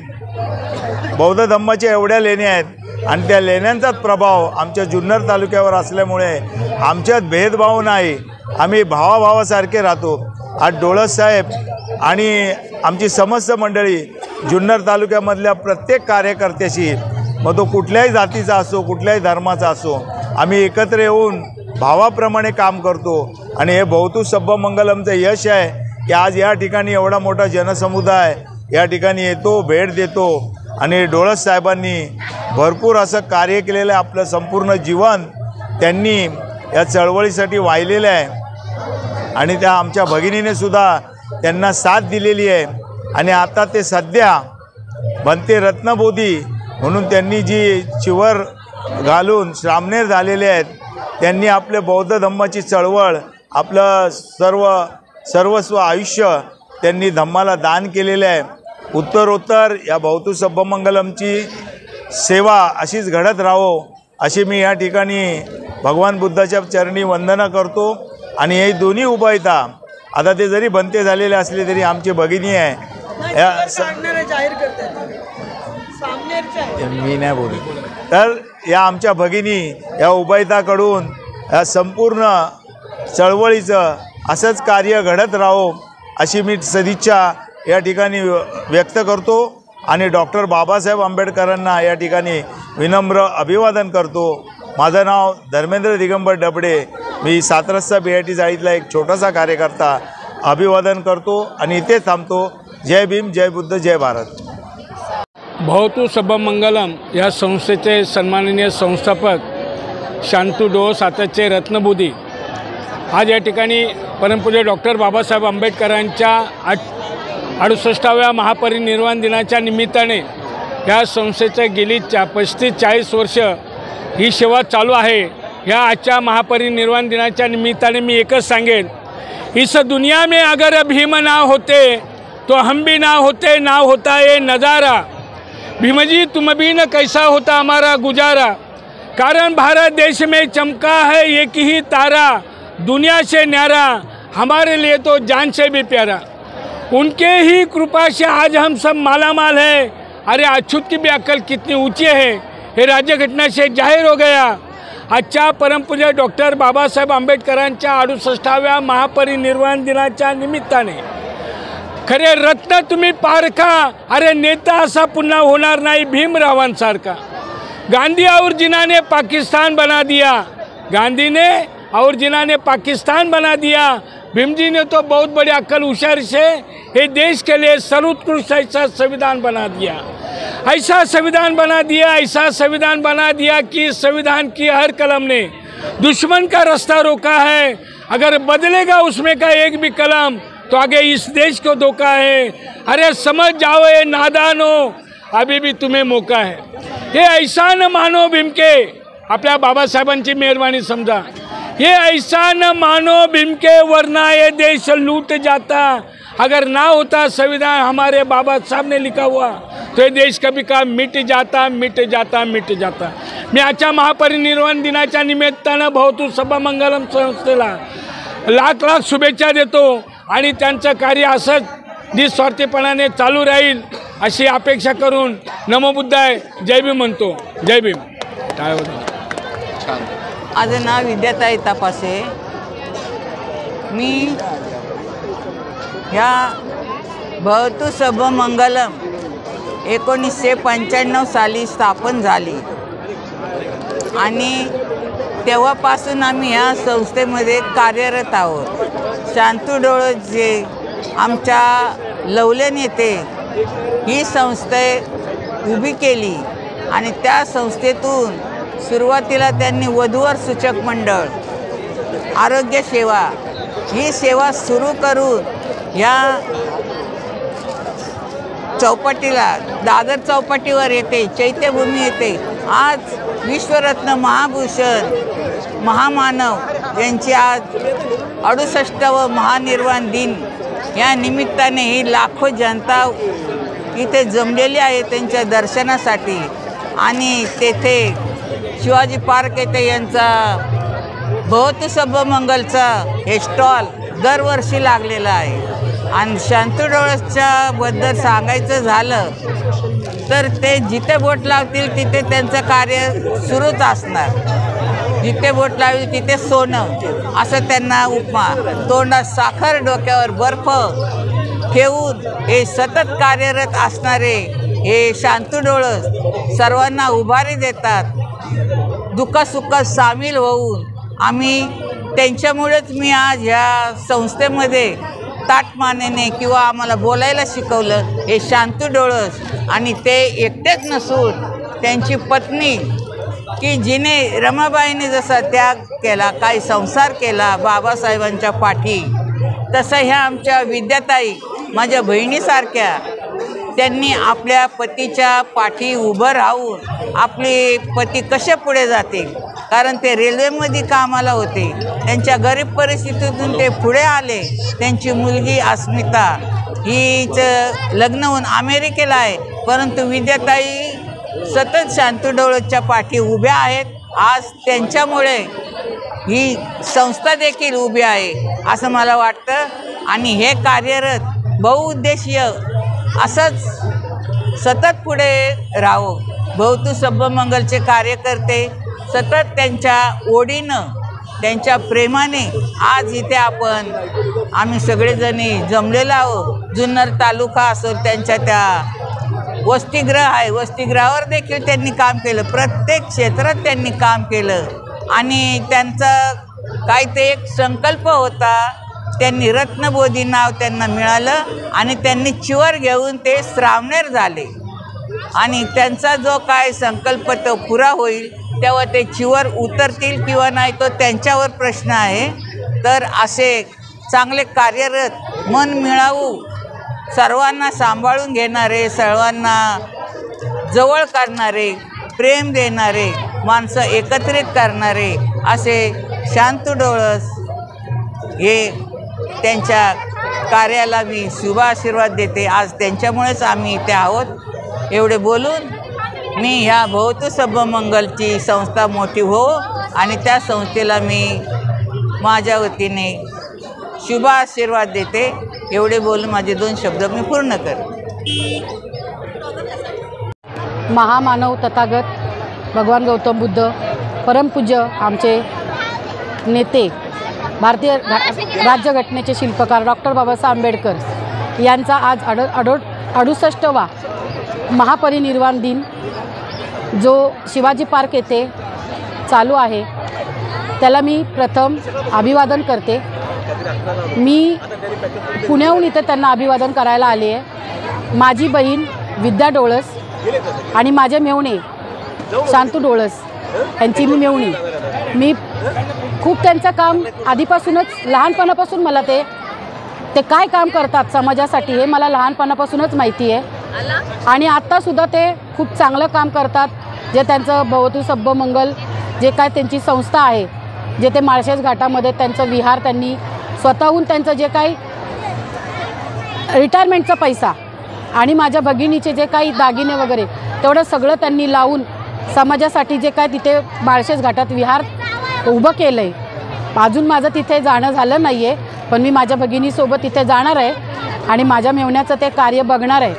बौद्ध धम्माच्या एवढ्या लेण्या आहेत आणि त्या लेण्यांचाच प्रभाव आमच्या जुन्नर तालुक्यावर असल्यामुळे आमच्यात भेदभाव नाही, आम्ही भावाभावासारखे राहतो. आज डोळस साहेब आणि आमची समस्त मंडळी जुन्नर तालुक्यामधल्या प्रत्येक कार्यकर्त्याशी, मग तो कुठल्याही जातीचा असो, कुठल्याही धर्माचा असो, आम्ही एकत्र येऊन भावाप्रमाणे काम करतो. आणि हे भवतु सब्बमंगलमचं यश आहे की आज या ठिकाणी एवढा मोठा जनसमुदाय या ठिकाणी येतो, भेट देतो. आणि डोळस साहेबांनी भरपूर असं कार्य केलेलं आहे. आपलं संपूर्ण जीवन त्यांनी या चळवळीसाठी वाहिलेलं आहे आणि त्या आमच्या भगिनीने सुद्धा त्यांना साथ दिलेली आहे. आणि आता ते सध्या भंते रत्नबोधी म्हणून त्यांनी जी चिवर घालून श्रामणेर झालेले आहेत, त्यांनी आपले बौद्ध धम्माची चळवळ, आपलं सर्वस्व आयुष्य त्यांनी धम्माला दान केलेलं आहे. उत्तरोत्तर या भवतु सब्बमंगलमची सेवा अशीच घडत राहो अशी मी या ठिकाणी भगवान बुद्धाच्या चरणी वंदना करतो. आणि हे दोन्ही उभयता, आता ते जरी भंते झालेले असले तरी आमची भगिनी आहे, जाहीर करतात मी नाही बोलू. तर या आमच्या भगिनी या उभयताकडून या संपूर्ण चळवळीचं असंच कार्य घडत राहो अशी मी सदिच्छा या ठिकाणी व्यक्त करतो आणि डॉक्टर बाबासाहेब आंबेडकरांना या ठिकाणी विनम्र अभिवादन करतो. माझं नाव धर्मेंद्र दिगंबर डबडे. मी 7 रस्ता BIT चाळीतला एक छोटासा कार्यकर्ता. अभिवादन करतो आणि इथेच थांबतो. जय भीम, जय बुद्ध, जय भारत. भवतु सबं मंगलम या संस्थेचे सन्माननीय संस्थापक शांतू डोळ साततचे रत्नबुधी आज या ठिकाणी परमपूज्य डॉक्टर बाबासाहेब आंबेडकरांच्या 68व्या महापरिनिर्वाण दिनाच्या निमित्ताने या संस्थेचं गेली 35-40 वर्ष ही सेवा चालू आहे. या आजच्या महापरिनिर्वाण दिनाच्या निमित्ताने मी एकच सांगेन, इस दुनिया में अगर भीम ना होते तो हम भी ना होते, ना होता ये नज़ारा. भीमजी तुम भी न कैसा होता हमारा गुजारा. कारण भारत देश में चमका है एक ही तारा, दुनिया से न्यारा, हमारे लिए तो जान से भी प्यारा. उनके ही कृपा से आज हम सब माला माल है. अरे अछूत की भी अक्ल कितनी ऊंची है, हे राज्य घटना से जाहिर हो गया. आजच्या परमपूज्य डॉक्टर बाबासाहेब आंबेडकरांच्या 68व्या महापरिनिर्वाण दिनाच्या निमित्ताने खरे रत्न तुम्ही पारखा. अरे नेता असा पुन्हा होणार नाही भीमरावांसारखा. गांधी और जिन्ना ने पाकिस्तान बना दिया, गांधी ने और जिन्ना ने पाकिस्तान बना दिया. भीम जी ने तो बहुत बड़ी अक्ल होशियारी से ये देश के लिए सर्वोत्कृष्ट ऐसा संविधान बना दिया, ऐसा संविधान बना दिया, ऐसा संविधान बना दिया कि संविधान की हर कलम ने दुश्मन का रास्ता रोका है. अगर बदलेगा उसमें का एक भी कलम तो आगे इस देश को धोखा है. अरे समझ जाओ ये नादानो, अभी भी तुम्हें मौका है. हे ऐसा न मानो भीम के, आपल्या बाबासाहेबांची मेहरबानी समझा. ये ऐसा न मानो भीम के वरना ये देश लूट जाता. अगर ना होता संविधान हमारे बाबा साहब ने लिखा हुआ तो ये देश कभी का मिट जाता, मिट जाता, मिट जाता. मी आजच्या महापरिनिर्वाण दिनाच्या निमित्तानं भवतु सबं मंगलम संस्थेला लाख लाख शुभेच्छा देतो आणि त्यांचं कार्य असंच निस्वार्थीपणाने चालू राहील अशी अपेक्षा करून नमो बुद्धाय, जय भीम म्हणतो. जय भीम. माझं नाव विद्याताई तपासे. मी ह्या भवतु सबं मंगलम 1995 साली स्थापन झाली आणि तेव्हापासून आम्ही ह्या संस्थेमध्ये कार्यरत आहोत. शांतू डोळ जे आमच्या लवले नेते ही संस्था उभी केली आणि त्या संस्थेतून सुरुवातीला त्यांनी वधूवर सूचक मंडळ, आरोग्य सेवा ही सेवा सुरू करून ह्या चौपाटीला दादर चौपाटीवर येते, चैत्यभूमी येते. आज विश्वरत्न महाभूषण महामानव यांची आज 68वा महानिर्वाण दिन या निमित्ताने ही लाखो जनता इथे जमलेली आहे त्यांच्या दर्शनासाठी. आणि तेथे शिवाजी पार्क येथे यांचा भवतु सबं मंगलचा हे स्टॉल दरवर्षी लागलेला आहे. आणि शांतू डोळसच्या बद्दल सांगायचं झालं तर ते जिथे बोट लावतील तिथे त्यांचं कार्य सुरूच असणार. जिथे बोट लावतील तिथे सोनं असं त्यांना उपमा. तोंडात साखर डोक्यावर बर्फ ठेवून हे सतत कार्यरत असणारे हे शांतू डोळस सर्वांना उभारी देतात. दुःखसुखात सामील होऊन आम्ही त्यांच्यामुळेच मी आज ह्या संस्थेमध्ये ताटमानेने किंवा आम्हाला बोलायला शिकवलं हे शांतू डोळस. आणि ते एकटेच नसून त्यांची पत्नी की जिने रमाबाईने जसा त्याग केला, काही संसार केला बाबासाहेबांच्या पाठी, तसं ह्या आमच्या विद्याताई माझ्या बहिणीसारख्या त्यांनी आपल्या पतीच्या पाठी उभं राहून आपले पती कसे पुढे जातील, कारण ते रेल्वेमध्ये कामाला होते. त्यांच्या गरीब परिस्थितीतून ते पुढे आले. त्यांची मुलगी अस्मिता हीचं लग्न होऊन अमेरिकेला आहे, परंतु विद्याताई सतत शांतू डोळसच्या पाठी उभ्या आहेत. आज त्यांच्यामुळे ही संस्था देखील उभी आहे असं मला वाटतं. आणि हे कार्यरत बहुउद्देशीय असंच सतत पुढे राहो. भवतू सभ्यमंगलचे कार्यकर्ते सतत त्यांच्या ओढीनं, त्यांच्या प्रेमाने आज इथे आम्ही सगळेजणी जमलेलो आहोत. जुन्नर तालुका असो, त्यांच्या त्या वसतिगृह आहे, वसतिगृहावर देखील त्यांनी काम केलं. प्रत्येक क्षेत्रात त्यांनी काम केलं आणि त्यांचा काय ते एक संकल्प होता. त्यांनी रत्नबोधी नाव त्यांना मिळालं आणि त्यांनी चिवर घेऊन ते श्रावणेर झाले आणि त्यांचा जो काय संकल्प तो पुरा होईल तेव्हा ते चिवर उतरतील किंवा नाही तो त्यांच्यावर प्रश्न आहे. तर असे चांगले कार्यरत, मन मिळावू, सर्वांना सांभाळून घेणारे, सर्वांना जवळ करणारे, प्रेम देणारे, माणसं एकत्रित करणारे असे शांतू डोळस हे त्यांच्या कार्याला मी शुभ आशीर्वाद देते. आज त्यांच्यामुळेच आम्ही इथे आहोत. एवढे बोलून मी ह्या भवतू सभ्यमंगलची संस्था मोठी हो आणि त्या संस्थेला मी माझ्या वतीने शुभ आशीर्वाद देते. एवढे बोलून माझे 2 शब्द मी पूर्ण करते. महामानव तथागत भगवान गौतम बुद्ध, परमपूज्य आमचे नेते, भारतीय राज्यघटनेचे शिल्पकार डॉक्टर बाबासाहेब आंबेडकर यांचा आज 68वा महापरिनिर्वाण दिन जो शिवाजी पार्क येथे चालू आहे त्याला मी प्रथम अभिवादन करते. मी पुण्याहून इथे त्यांना अभिवादन करायला आले आहे. माझी बहीण विद्या डोळस आणि माझे मेवणे शांतू डोळस यांची मी मेवणी. मी खूप त्यांचं काम आधीपासूनच, लहानपणापासून मला ते काय काम करतात समाजासाठी हे मला लहानपणापासूनच माहिती आहे आणि आत्तासुद्धा ते खूप चांगलं काम करतात. जे त्यांचं भवतू सभ्यमंगल जे काय त्यांची संस्था आहे, जे ते माळशेज घाटामध्ये त्यांचं विहार, त्यांनी स्वतःहून त्यांचं जे काही रिटायरमेंटचा पैसा आणि माझ्या भगिनीचे जे काही दागिने वगैरे तेवढं सगळं त्यांनी लावून समाजासाठी जे काय तिथे माळशेज घाटात विहार उभं केलं आहे. अजून माझं तिथे जाणं झालं नाही आहे, पण मी माझ्या भगिनीसोबत तिथे जाणार आहे आणि माझ्या मेवण्याचं ते कार्य बघणार आहे.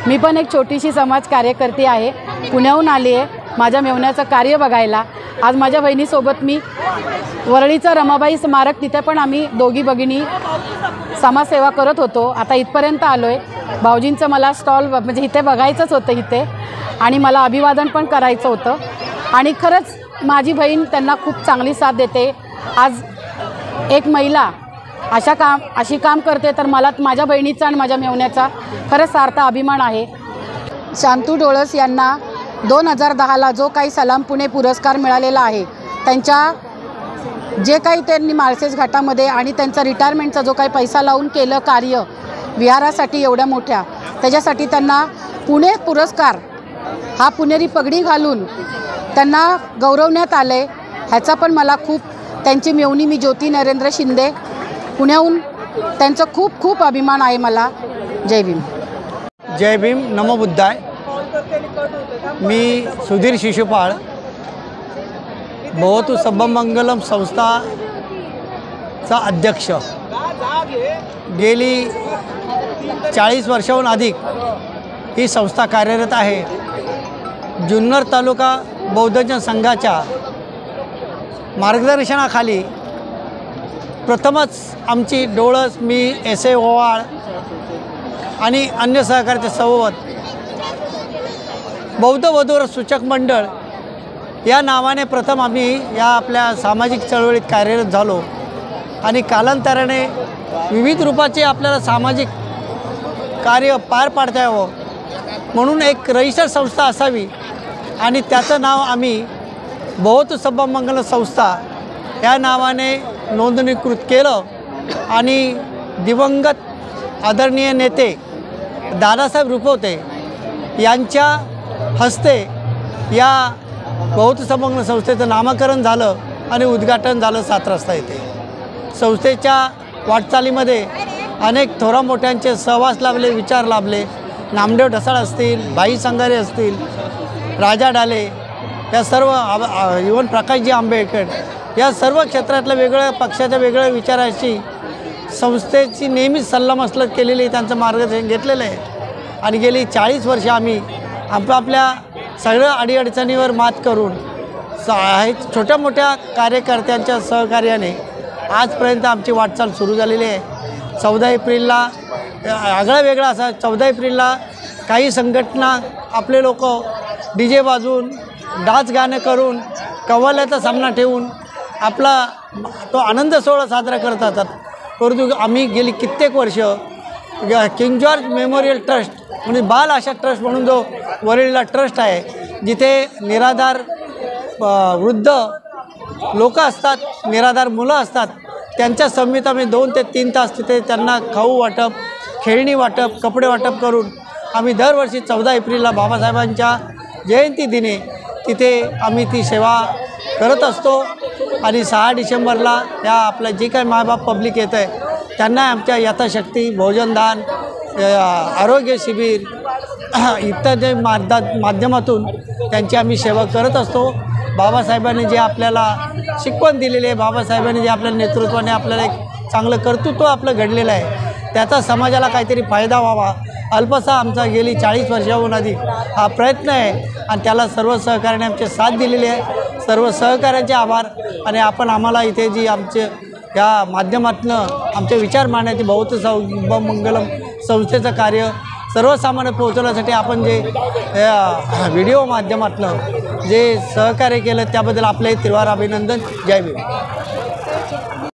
मी पण एक छोटीशी समाज कार्यकर्ती आहे, पुण्याहून आली आहे माझ्या मेवण्याचं कार्य बघायला. आज माझ्या बहिणीसोबत मी वरळीचं रमाबाई स्मारक तिथे पण आम्ही दोघी भगिनी समाजसेवा करत होतो. आता इथपर्यंत आलो आहे. भाऊजींचं मला स्टॉल म्हणजे इथे बघायचंच होतं इथे आणि मला अभिवादन पण करायचं होतं आणि खरंच माझी बहीण त्यांना खूप चांगली साथ देते. आज एक महिला अशी काम करते तर मला माझ्या बहिणीचा आणि माझ्या मेवण्याचा खरंच सार्थ अभिमान आहे. शांतू डोळस यांना 2010ला जो काही सलाम पुणे पुरस्कार मिळालेला आहे, त्यांच्या जे काही त्यांनी माळशेज घाटामध्ये आणि त्यांचा रिटायरमेंटचा जो काही पैसा लावून केलं कार्य विहारासाठी एवढ्या मोठ्या, त्याच्यासाठी त्यांना पुणे पुरस्कार हा पुणेरी पगडी घालून त्यांना गौरवण्यात आले. ह्याचा पण मला खूप, त्यांची मेवणी मी ज्योती नरेंद्र शिंदे पुण्याहून, त्यांचं खूप खूप अभिमान आहे मला. जय भीम. जय भीम. नमो बुद्धाय. मी सुधीर शिशुपाळ, भवतू सभ्यमंगलम संस्थाचा अध्यक्ष. गेली 40 वर्षाहून अधिक ही संस्था कार्यरत आहे. जुन्नर तालुका बौद्धजन संघाच्या मार्गदर्शनाखाली प्रथमच आमची डोळस, मी, एस.ए. ओवाळ आणि अन्य सहकार्याच्या सोबत बौद्ध वधूवर सूचक मंडळ या नावाने प्रथम आम्ही या आपल्या सामाजिक चळवळीत कार्यरत झालो आणि कालांतराने विविध रूपाचे आपल्याला सामाजिक कार्य पार पाडता यावं म्हणून एक रजिस्टर संस्था असावी आणि त्याचं नाव आम्ही भवतू सभ्यमंगल संस्था या नावाने नोंदणीकृत केलं आणि दिवंगत आदरणीय नेते दादासाहेब रुपवते यांच्या हस्ते या भवतू सभ्यमंगल संस्थेचं नामकरण झालं आणि उद्घाटन झालं 7 रस्ता येथे. संस्थेच्या वाटचालीमध्ये अनेक थोरा मोठ्यांचे सहवास लाभले, विचार लाभले. नामदेव ढसाळ असतील, भाई संगारे असतील, राजा डाले, या सर्व इवन प्रकाशजी आंबेडकर, या सर्व क्षेत्रातल्या वेगळ्या पक्षाच्या वेगळ्या विचाराची संस्थेची नेहमीच सल्लामसलत केलेली, त्यांचं मार्गदर्शन घेतलेलं आहे. आणि गेली 40 वर्ष आम्ही आपापल्या सगळ्या अडीअडचणीवर मात करून छोट्या मोठ्या कार्यकर्त्यांच्या सहकार्याने आजपर्यंत आमची वाटचाल सुरू झालेली आहे. 14 एप्रिलला आगळा वेगळा असा 14 एप्रिलला काही संघटना आपले लोक DJ वाजवून डाच गाणं करून कव्वाल्याचा सामना ठेवून आपला तो आनंद सोहळा साजरा करत असतात. परंतु आम्ही गेली कित्येक वर्ष किंग जॉर्ज मेमोरियल ट्रस्ट म्हणजे बाल आशा ट्रस्ट म्हणून जो वरळीला ट्रस्ट आहे, जिथे निराधार वृद्ध लोक असतात, निराधार मुलं असतात, त्यांच्या समित आम्ही 2 ते 3 तास तिथे त्यांना खाऊ वाटप, खेळणी वाटप, कपडे वाटप करून आम्ही दरवर्षी 14 एप्रिलला बाबासाहेबांच्या जयंती दिनी तिथे आम्ही ती सेवा करत असतो. आणि 6 डिसेंबरला या आपल्या जे काही मायबाप पब्लिक येतं आहे त्यांना आमच्या यथाशक्ती भोजनदान, आरोग्य शिबिर इत्यादी माध्यमातून त्यांची आम्ही सेवा करत असतो. बाबासाहेबांनी जे आपल्याला शिकवण दिलेली आहे, बाबासाहेबांनी जे आपल्या नेतृत्वाने आपल्याला एक चांगलं कर्तृत्व आपलं घडलेलं आहे, त्याचा समाजाला काहीतरी फायदा व्हावा अल्पसा आमचा गेली 40 वर्षाहून अधिक हा प्रयत्न आहे. आणि त्याला सर्व सहकार्याने आमचे साथ दिलेली आहे. सर्व सहकार्यांचे आभार. आणि आपण आम्हाला इथे जी आमचे या माध्यमातून आमचे विचार मांडण्याची बहुत मंगलम संस्थेचं कार्य सर्वसामान्य पोहोचवण्यासाठी आपण जे व्हिडिओ माध्यमातून जे सहकार्य केलं त्याबद्दल आपले त्रिवार अभिनंदन. जय भीम.